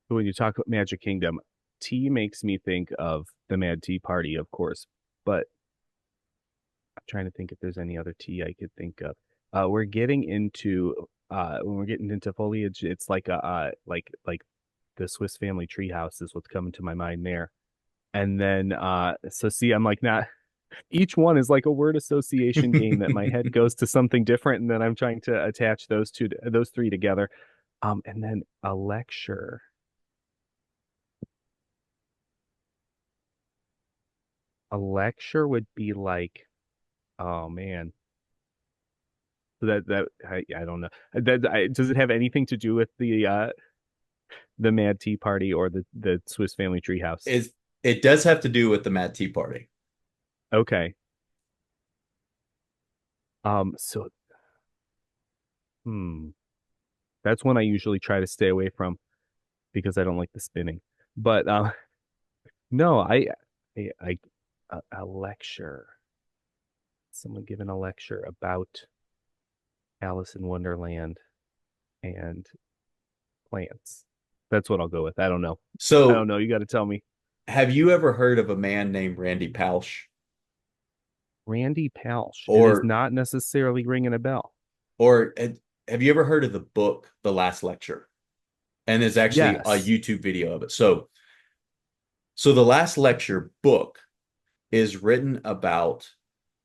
But when you talk about Magic Kingdom, tea makes me think of the Mad Tea Party, of course. But I'm trying to think if there's any other tea I could think of. We're getting into when we're getting into foliage, it's like a like the Swiss Family Treehouse is what's coming to my mind there. And then so see, I'm like not each one is like a word association game that my head goes to something different, and then I'm trying to attach those three together. And then a lecture. A lecture would be like, oh man, I don't know. Does it have anything to do with the Mad Tea Party or the Swiss Family Treehouse? Is it does have to do with the Mad Tea Party. Okay. So hmm, that's one I usually try to stay away from because I don't like the spinning. But no, I a lecture. Someone giving a lecture about Alice in Wonderland and plants. That's what I'll go with. I don't know. I don't So, know. You got to tell me. have you ever heard of a man named Randy Pausch? Randy Palsh. It is Or not necessarily ringing a bell. or have you ever heard of the book The Last Lecture? And there's actually a Yes. YouTube video of it. So the Last Lecture book is written about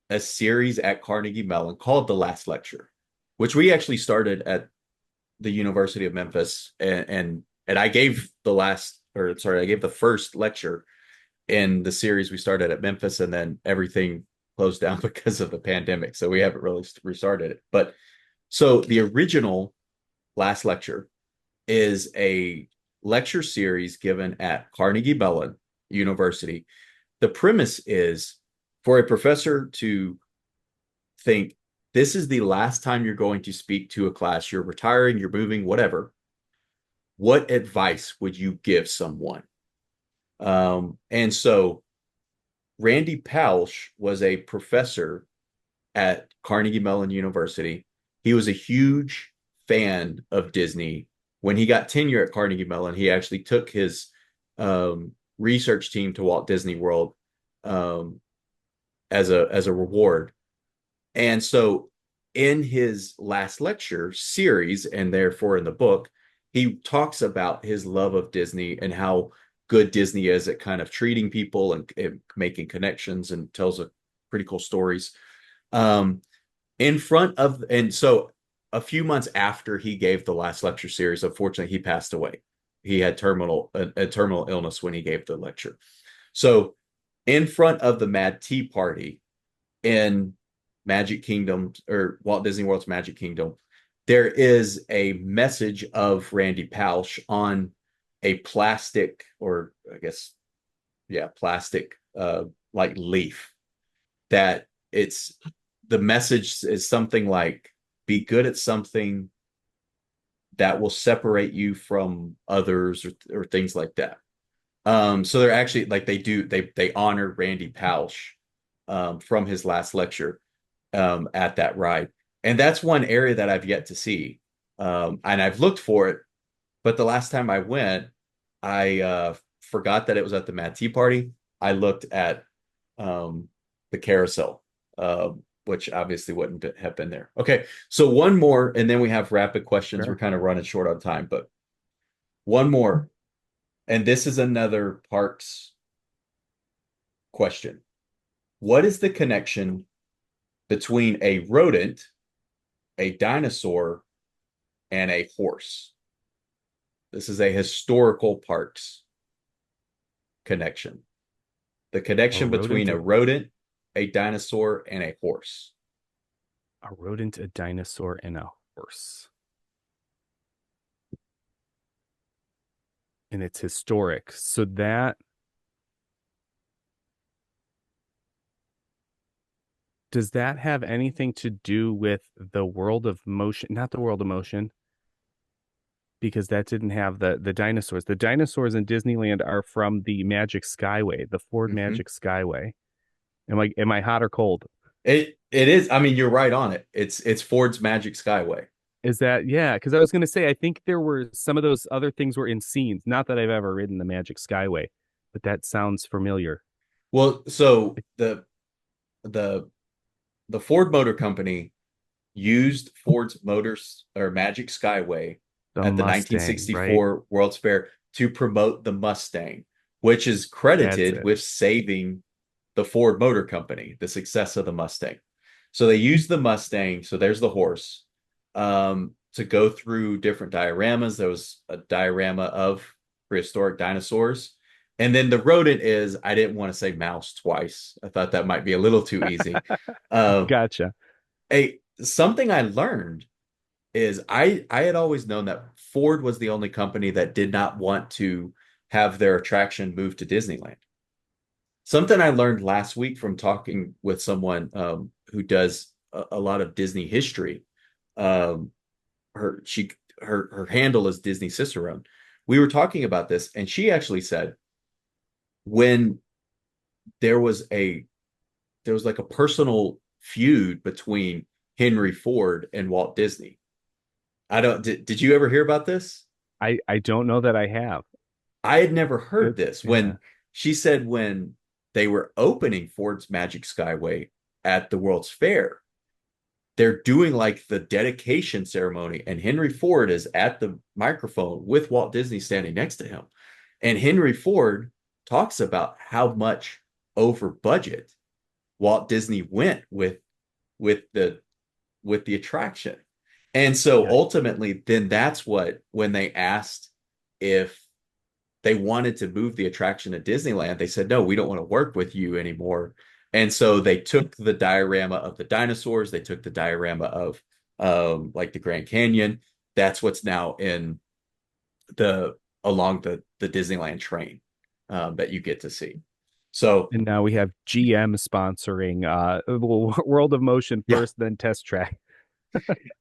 a series at Carnegie Mellon called The Last Lecture, which we actually started at the University of Memphis, and I gave the last, or sorry, I gave the first lecture in the series we started at Memphis, and then everything closed down because of the pandemic. So we haven't really restarted it. But so the original Last Lecture is a lecture series given at Carnegie Mellon University. The premise is for a professor to think this is the last time you're going to speak to a class, you're retiring, you're moving, whatever. What advice would you give someone? And so Randy Pausch was a professor at Carnegie Mellon University. He was a huge fan of Disney. When he got tenure at Carnegie Mellon, he actually took his research team to Walt Disney World um, as a reward. And so, in his last lecture series, and therefore in the book, he talks about his love of Disney and how good Disney is at kind of treating people and making connections, and tells a pretty cool stories. Um, in front of, and so a few months after he gave the last lecture series, unfortunately, he passed away. He had a terminal illness when he gave the lecture. So, in front of the Mad Tea Party in Magic Kingdom, or Walt Disney World's Magic Kingdom, there is a message of Randy Pausch on a plastic, or I guess, yeah, plastic, like leaf, that it's the message is something like, be good at something that will separate you from others, or things like that. So they're actually like, they honor Randy Pausch from his last lecture at that ride. And that's one area that I've yet to see. And I've looked for it, but the last time I went, I forgot that it was at the Mad Tea Party. I looked at um, the carousel, which obviously wouldn't have been there. Okay, so one more, and then we have rapid questions. We're Sure. kind of running short on time, but one more. And this is another parks question. What is the connection between a rodent, a dinosaur, and a horse? This is a historical parks connection. The A connection between rodent, a rodent, a dinosaur, and a horse. a dinosaur, and a horse. And it's historic. So that does that have anything to do with the world of motion? Not the world of motion, because that didn't have the dinosaurs. The dinosaurs in Disneyland are from the Magic Skyway, the Ford Mm-hmm. Magic Skyway. Am I hot or cold? It is. I mean, you're right on it. It's Ford's Magic Skyway. Is that yeah? Because I was going to say I think there were some of those other things were in scenes. Not that I've ever ridden the Magic Skyway, but that sounds familiar. Well, so the the Ford Motor Company used Ford's Motors or Magic Skyway The at the Mustang, right? 1964 World's Fair to promote the Mustang, which is That's credited it. with saving the Ford Motor Company, the success of the Mustang. So they used the Mustang. So there's the horse, to go through different dioramas. There was a diorama of prehistoric dinosaurs. And then the rodent is, I didn't want to say mouse twice. I thought that might be a little too easy. Uh, Gotcha. something I learned is I had always known that Ford was the only company that did not want to have their attraction moved to Disneyland. Something I learned last week from talking with someone who does a lot of Disney history. Um, her she her handle is Disney Cicerone. We were talking about this, and she actually said when there was a there was like a personal feud between Henry Ford and Walt Disney. I don't did you ever hear about this? I don't know that I have. I had never heard It, this yeah. when she said when they were opening Ford's Magic Skyway at the World's Fair, they're doing like the dedication ceremony, and Henry Ford is at the microphone with Walt Disney standing next to him. And Henry Ford talks about how much over budget Walt Disney went with the with the attraction. And so Yeah. ultimately, then that's what when they asked if they wanted to move the attraction to Disneyland, they said, no, we don't want to work with you anymore. And so they took the diorama of the dinosaurs, they took the diorama of like the Grand Canyon. That's what's now in the along the Disneyland train that you get to see. So And now we have GM sponsoring World of Motion yeah, first, then Test Track.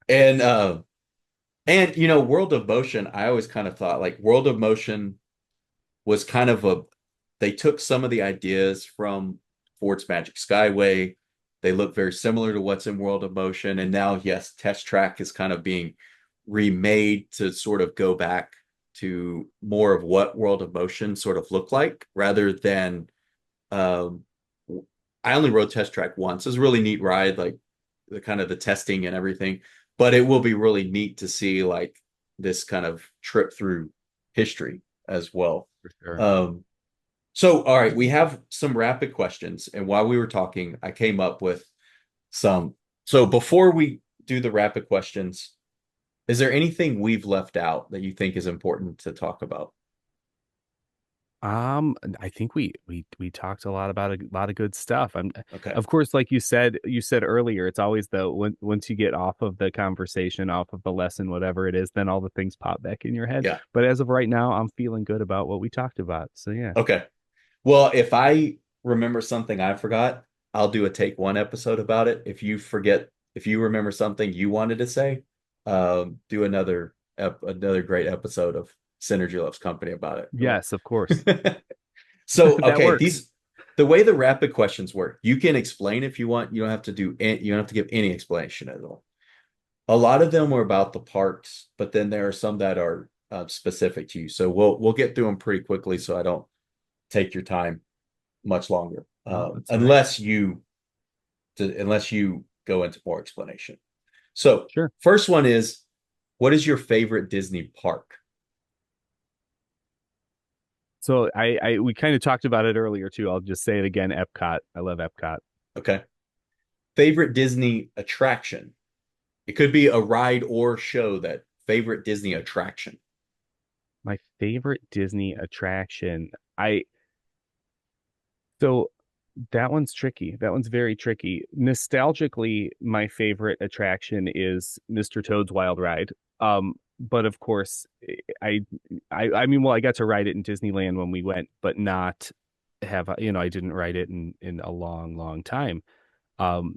and you know, World of Motion, I always kind of thought like World of Motion was kind of a they took some of the ideas from Ford's Magic Skyway. They look very similar to what's in World of Motion. And now, yes, Test Track is kind of being remade to sort of go back to more of what World of Motion sort of looked like rather than um I only rode Test Track once. It was a really neat ride, like the kind of the testing and everything. But it will be really neat to see like this kind of trip through history as well. For sure. Um, so, all right, we have some rapid questions. And while we were talking, I came up with some. So, before we do the rapid questions, is there anything we've left out that you think is important to talk about? I think we talked a lot about a lot of good stuff. Okay. Of course, like you said earlier, it's always the once you get off of the conversation, off of the lesson, whatever it is, then all the things pop back in your head. Yeah. But as of right now, I'm feeling good about what we talked about. So yeah, Okay. Well, if I remember something I forgot, I'll do a take one episode about it. If you forget, if you remember something you wanted to say, do another great episode of Synergy Loves Company about yes, of course, it. So, that okay, works. these the way the rapid questions work, you can explain if you want. You don't have to you don't have to give any explanation at all. A lot of them are about the parks, but then there are some that are specific to you. So we'll get through them pretty quickly, so I don't take your time much longer, No, that's all right. unless you go into more explanation. So, Sure. first one is, what is your favorite Disney park? So I we kind of talked about it earlier too. I'll just say it again. Epcot. I love Epcot. Okay. Favorite Disney attraction? It could be a ride or show that favorite Disney attraction. My favorite Disney attraction. I so that one's tricky. That one's very tricky. Nostalgically, my favorite attraction is Mr. Toad's Wild Ride. But of course, I, I mean, well, I got to ride it in Disneyland when we went, but not have, I didn't ride it in a long, long time. Um,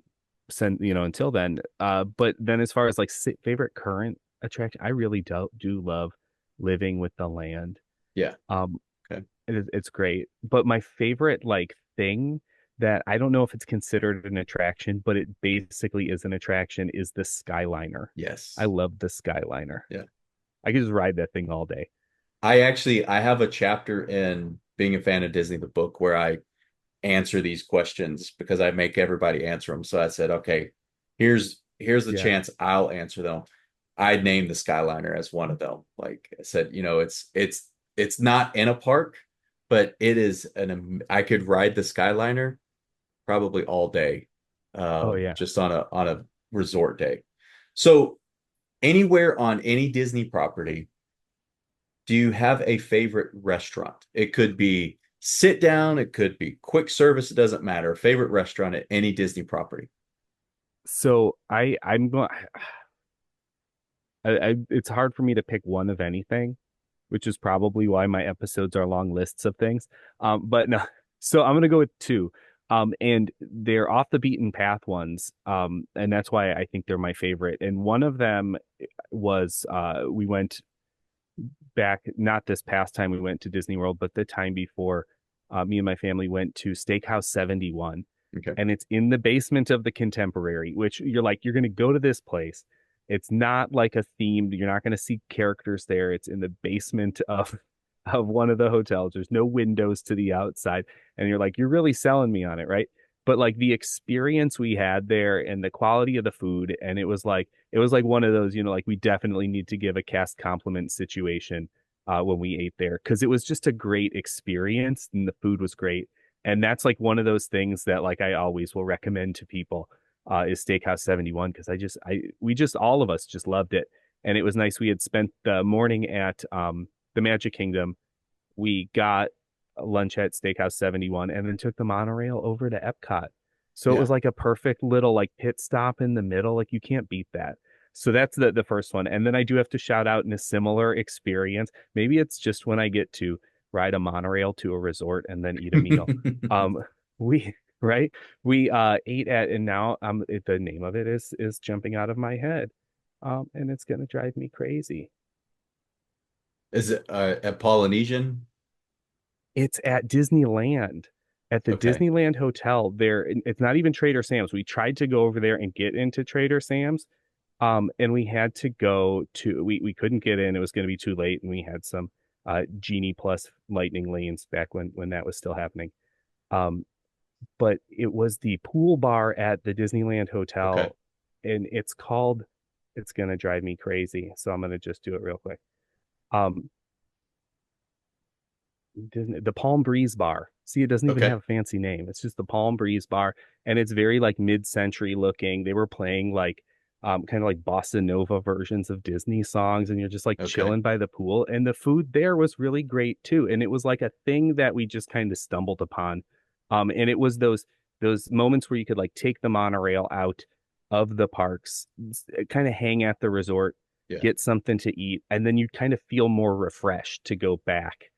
since, until then. But then as far as like favorite current attraction, I really do love living with the land. Yeah. Um, Okay. it's great. But my favorite like thing that I don't know if it's considered an attraction, but it basically is an attraction is the Skyliner. I Yes. love the Skyliner. Yeah. I could just ride that thing all day. I have a chapter in Being a Fan of Disney, the book, where I answer these questions because I make everybody answer them. So I said, okay, here's the Yeah. chance I'll answer them. I named the Skyliner as one of them. Like I said, you know, it's not in a park, but it is I could ride the Skyliner probably all day, Oh yeah. just on a resort day. So anywhere on any Disney property, do you have a favorite restaurant? It could be sit down, it could be quick service, it doesn't matter. A favorite restaurant at any Disney property. So I'm going. It's hard for me to pick one of anything, which is probably why my episodes are long lists of things. But no, so I'm gonna go with two. And they're off the beaten path ones. And that's why I think they're my favorite. And one of them was we went back, not this past time we went to Disney World, but the time before me and my family went to Steakhouse 71. Okay. and it's in the basement of the Contemporary, which you're like, you're going to go to this place. It's not like a themed, you're not going to see characters there. It's in the basement of one of the hotels. There's no windows to the outside. And you're like, you're really selling me on it, right? But like the experience we had there and the quality of the food, and it was like one of those, like we definitely need to give a cast compliment situation when we ate there because it was just a great experience and the food was great. And that's like one of those things that like I always will recommend to people is Steakhouse 71 because we just all of us just loved it. And it was nice. We had spent the morning at the Magic Kingdom. We got lunch at Steakhouse 71 and then took the monorail over to Epcot. So it was Yeah. like a perfect little like pit stop in the middle. Like you can't beat that. So that's the first one. And then I do have to shout out in a similar experience. Maybe it's just when I get to ride a monorail to a resort and then eat a meal. Um we right? We ate at and now the name of it is jumping out of my head. And it's gonna drive me crazy. Is it at Polynesian? It's at Disneyland, at the Okay. Disneyland Hotel. There, it's not even Trader Sam's. We tried to go over there and get into Trader Sam's, and we had to go to. We couldn't get in. It was going to be too late, and we had some Genie Plus Lightning lanes back when that was still happening. Um, but it was the pool bar at the Disneyland Okay. Hotel, and it's called. It's gonna drive me crazy, so I'm gonna just do it real quick. Um, the Palm Breeze Bar. See, it doesn't even Okay. have a fancy name. It's just the Palm Breeze Bar, and it's very like mid-century looking. They were playing like kind of like bossa nova versions of Disney songs, and you're just like Okay. chilling by the pool. And the food there was really great too. And it was like a thing that we just kind of stumbled upon. And it was those moments where you could like take the monorail out of the parks, kind of hang at the resort, Yeah. get something to eat, and then you kind of feel more refreshed to go back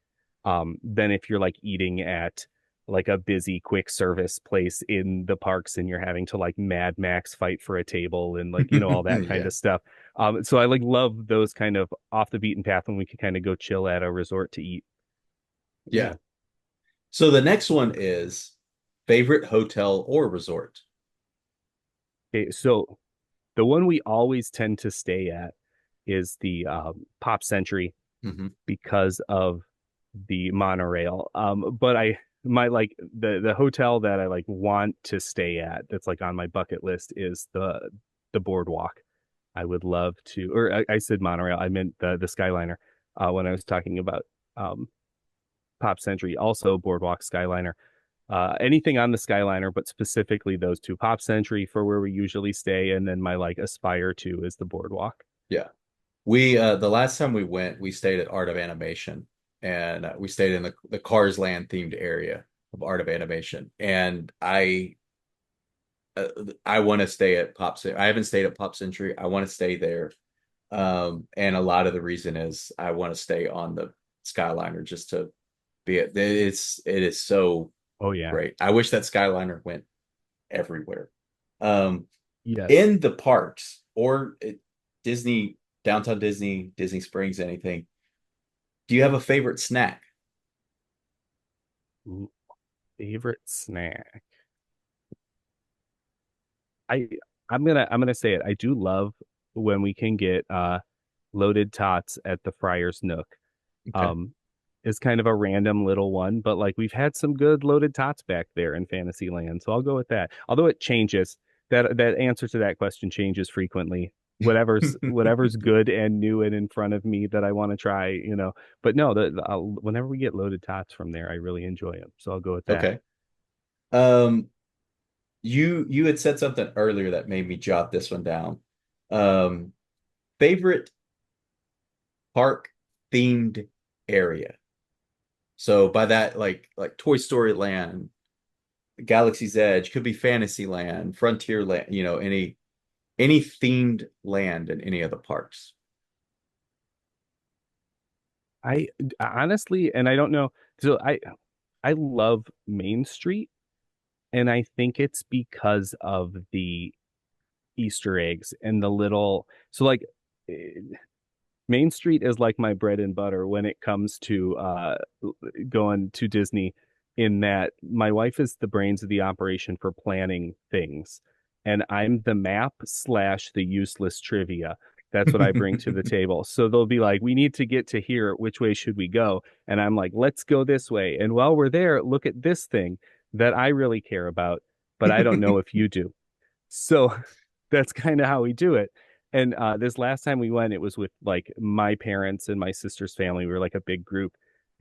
than if you're like eating at like a busy quick service place in the parks and you're having to like Mad Max fight for a table and like all that kind Yeah. of stuff. So I like love those kind of off the beaten path when we can kind of go chill at a resort to eat. Yeah. Yeah. So the next one is favorite hotel or resort. Okay, so the one we always tend to stay at is the Pop Century Hmm. because of the monorail. But I my like the hotel that I like want to stay at that's like on my bucket list is the boardwalk. I would love to, or I said monorail, I meant the Skyliner when I was talking about um Pop Century, also boardwalk Skyliner. Anything on the Skyliner, but specifically those two, Pop Century for where we usually stay, and then my like aspire to is the boardwalk. Yeah. We the last time we went, we stayed at Art of Animation and we stayed in the Cars Land themed area of Art of Animation. And uh, I want to stay at Pop Century. I haven't stayed at Pop Century. I want to stay there. And a lot of the reason is I want to stay on the Skyliner just to be it is so Oh yeah. great. I wish that Skyliner went everywhere. Um, Yes. in the parks or Disney, downtown Disney, Disney Springs, anything. Do you have a favorite snack? Ooh, favorite snack. I I'm gonna say it. I do love when we can get loaded tots at the Friar's Nook. Okay. Um, is kind of a random little one, but like we've had some good loaded tots back there in Fantasyland, so I'll go with that. Although it changes, that answer to that question changes frequently. Whatever's good and new and in front of me that I want to try. But no, whenever we get loaded tots from there, I really enjoy them, so I'll go with that. Okay. Um, you had said something earlier that made me jot this one down. Um, favorite park themed area. So by that, like Toy Story Land, Galaxy's Edge, could be Fantasyland, Frontierland, any themed land in any of the parks. I honestly, and I don't know, so I love Main Street, and I think it's because of the Easter eggs and the little. So like eh, Main Street is like my bread and butter when it comes to going to Disney in that my wife is the brains of the operation for planning things, and I'm the map slash the useless trivia. That's what I bring to the table. So they'll be like, "We need to get to here. Which way should we go?" And I'm like, "Let's go this way." And while we're there, look at this thing that I really care about, but I don't know if you do. So that's kind of how we do it. And this last time we went, it was with like my parents and my sister's family. We were like a big group.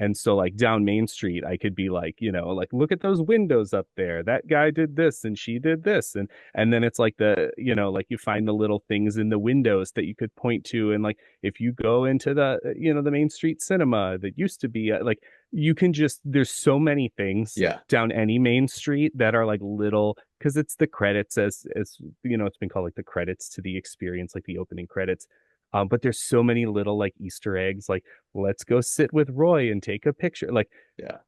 And so like down Main Street, I could be like, like look at those windows up there. That guy did this and she did this. And then it's like like you find the little things in the windows that you could point to. And like if you go into the Main Street cinema that used to be like you can just there's so many things Yeah. down any main street that are like little because it's the credits as it's been called like the credits to the experience, like the opening credits. But there's so many little like Easter eggs, like let's go sit with Roy and take a picture. Like Yeah.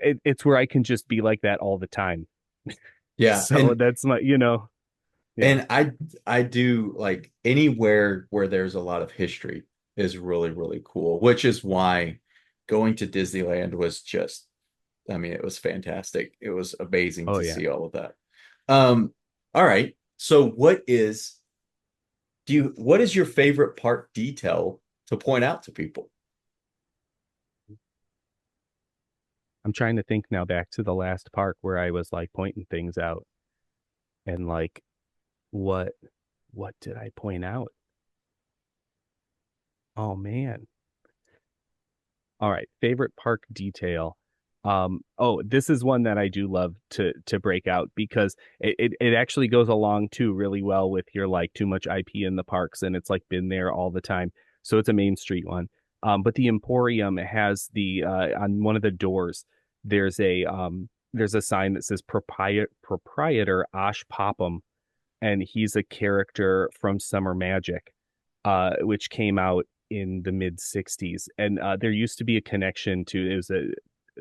it's where I can just be like that all the time. Yeah. So that's yeah. And I do like anywhere where there's a lot of history is really, really cool, which is why going to Disneyland was just, I mean, it was fantastic. It was amazing Oh to yeah. see all of that. Um, all right. So what is your favorite park detail to point out to people? I'm trying to think now back to the last park where I was like pointing things out and like what what did I point out? Oh man. All right, favorite park detail. Oh, this is one that I do love to break out because it actually goes along too really well with your like too much IP in the parks, and it's like been there all the time. So it's a Main Street one. But the Emporium has the on one of the doors, there's a sign that says proprietor Osh Popham, and he's a character from Summer Magic, which came out in the mid 60s. And there used to be a connection to it was a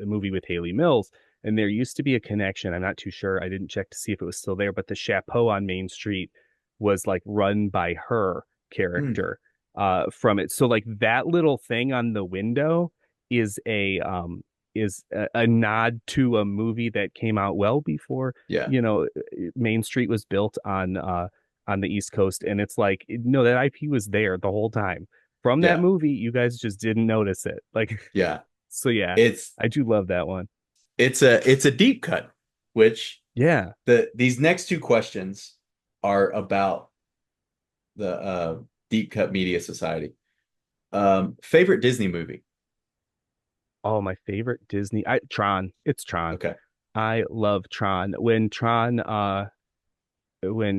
movie with Haley Mills, and there used to be a connection. I'm not too sure. I didn't check to see if it was still there, but the Chapeau on Main Street was like run by her Hmm. character from it. So like that little thing on the window is a nod to a movie that came out well before Yeah. Main Street was built on the East Coast, and it's like no, that IP was there the whole time from that Yeah. movie. You guys just didn't notice it, like Yeah. so. Yeah, It's I do love that one. it's a deep cut, which Yeah. these next two questions are about the Deep Cut Media Society. Favorite Disney movie? Oh, my favorite Disney. Tron. It's Tron. Okay. I love Tron. When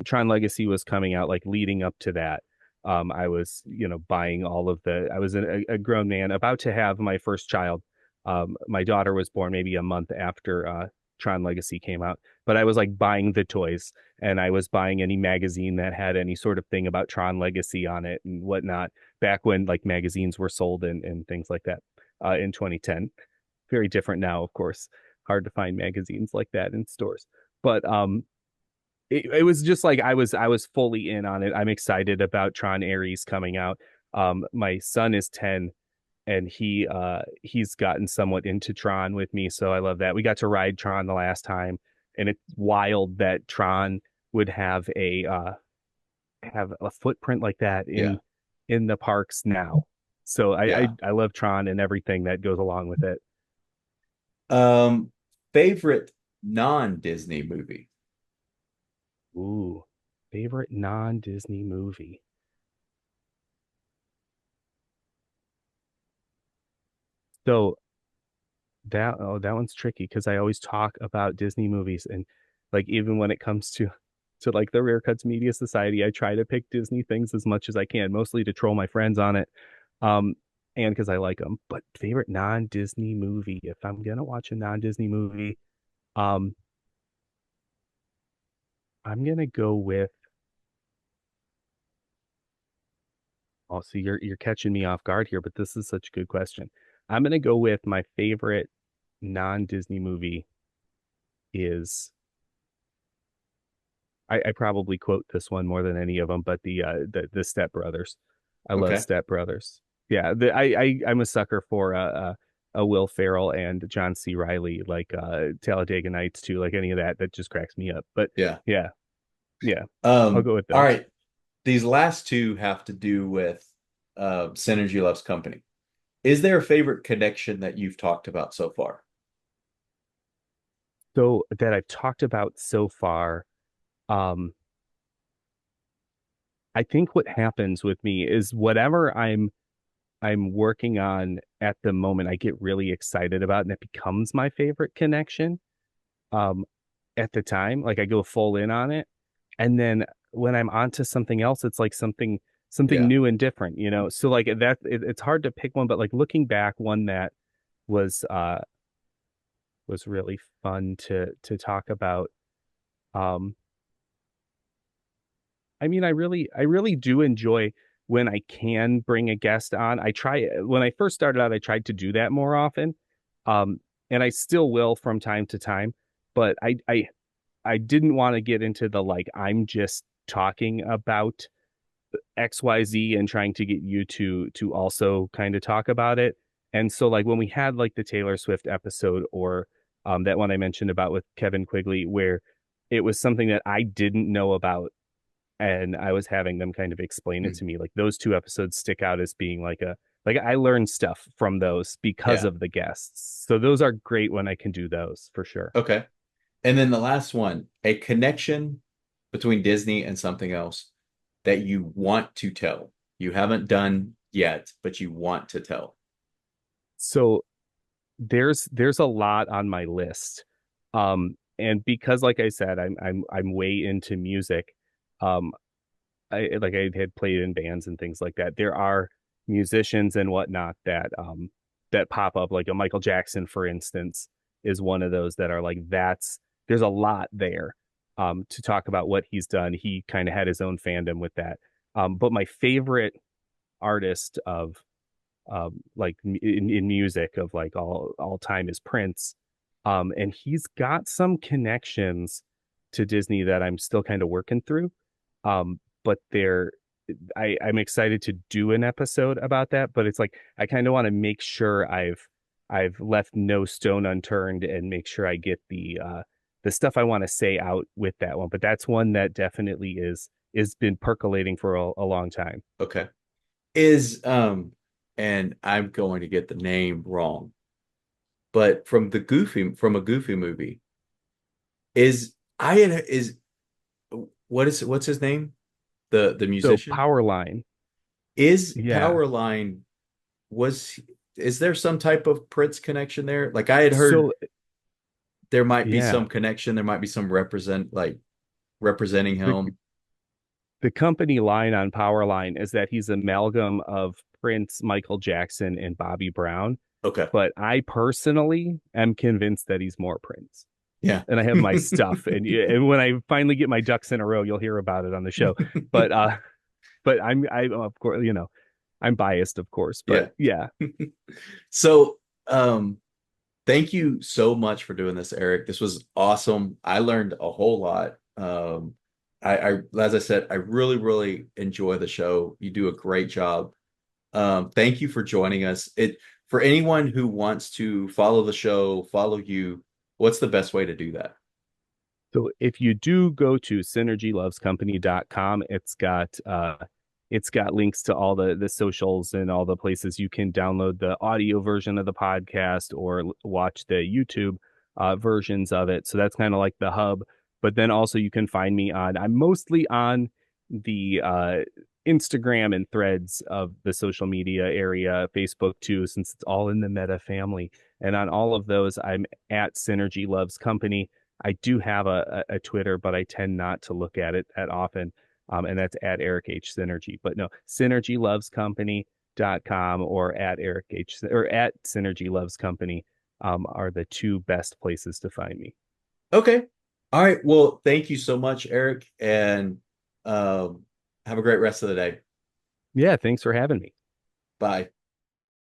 Tron Legacy was coming out, like leading up to that, I was, buying all of I was a grown man about to have my first child. My daughter was born maybe a month after Tron Legacy came out, but I was like buying the toys and I was buying any magazine that had any sort of thing about Tron Legacy on it and whatnot back when like magazines were sold and things like that in 2010. Very different now, of course. Hard to find magazines like that in stores. But it was just like I was fully in on it. I'm excited about Tron Ares coming out. My son is 10 and he's gotten somewhat into Tron with me, so I love that. We got to ride Tron the last time, and it's wild that Tron would have a footprint like that Yeah. in the parks now. So I, I Yeah. I love Tron and everything that goes along with it. Um, Favorite non-Disney movie? Ooh, favorite non-Disney movie. So that one's tricky because I always talk about Disney movies and like even when it comes to like the Rare Cuts Media Society, I try to pick Disney things as much as I can, mostly to troll my friends on it. Um and because I like them. But favorite non-Disney movie, if I'm gonna watch a non-Disney movie, um I'm gonna go with oh, see you're catching me off guard here, but this is such a good question. I'm gonna go with my favorite non-Disney movie is I probably quote this one more than any of them, but the Step Brothers. I love Okay. Step Brothers. Yeah, I'm a sucker for a Will Ferrell and John C. Riley, like Talladega Nights too, like any of that, that just cracks me up. But Yeah. yeah, yeah, I'll go with All those. right. These last two have to do with Synergy Loves Company. Is there a favorite connection that you've talked about so far? So that I've talked about so far, um, I think what happens with me is whatever I'm working on at the moment, I get really excited about, and it becomes my favorite connection. Um, at the time, like I go full in on it, and then when I'm onto something else, it's like something Yeah. new and different, So like it's hard to pick one, but like looking back, one that was uh was really fun to talk about. Um, I mean, I really do enjoy when I can bring a guest on. I try when I first started out, I tried to do that more often. And I still will from time to time, but I didn't want to get into the like I'm just talking about XYZ and trying to get you to also kind of talk about it. And so like when we had like the Taylor Swift episode or that one I mentioned about with Kevin Quigley, where it was something that I didn't know about and I was having them kind of explain it Hmm. to me. Like those two episodes stick out as being like I learned stuff from those because Yeah. of the guests. So those are great when I can do those for sure. Okay. And then the last one, a connection between Disney and something else that you want to tell. You haven't done yet, but you want to tell. So there's a lot on my list. And because like I said, I'm way into music. Um I had played in bands and things like that. There are musicians and whatnot that pop up, like a Michael Jackson, for instance, is one of those that are like that's there's a lot there to talk about what he's done. He kind of had his own fandom with that. But my favorite artist of like in music of like all time is Prince. And he's got some connections to Disney that I'm still kind of working through. But I'm excited to do an episode about that, but it's like I kind of want to make sure I've left no stone unturned and make sure I get the stuff I want to say out with that one. But that's one that definitely is been percolating for a long time. Okay. Is and I'm going to get the name wrong, but from a Goofy movie, is I had is what's his name? The So musician? Powerline, Is yeah. Powerline was is there some type of Prince connection there? Like I had heard So there might be yeah, some connection, there might be some representing the him. the company line on Powerline is that he's an amalgam of Prince, Michael Jackson, and Bobby Brown. Okay. But I personally am convinced that he's more Prince. Yeah. And I have my stuff, and when I finally get my ducks in a row, you'll hear about it on the show. But I of course I'm biased, of course, but Yeah. yeah, So, thank you so much for doing this, Eric. This was awesome. I learned a whole lot. As I said, I really, really enjoy the show. You do a great job. Thank you for joining us. For anyone who wants to follow the show, follow you, what's the best way to do that? so if you do go to synergylovescompany.com, it's got links to all the socials and all the places you can download the audio version of the podcast or watch the YouTube versions of it. So that's kind of like the hub. But then also you can find me I'm mostly on the Instagram and threads of the social media area, Facebook too, since it's all in the Meta family. And on all of those, I'm at Synergy Loves Company. I do have a Twitter, but I tend not to look at it that often. And that's at Eric H Synergy. But no, synergylovescompany.com or at Eric H or at Synergy Loves Company are the two best places to find me. Okay. All right. Well, thank you so much, Eric, and um, have a great rest of the day. Yeah, thanks for having me. Bye.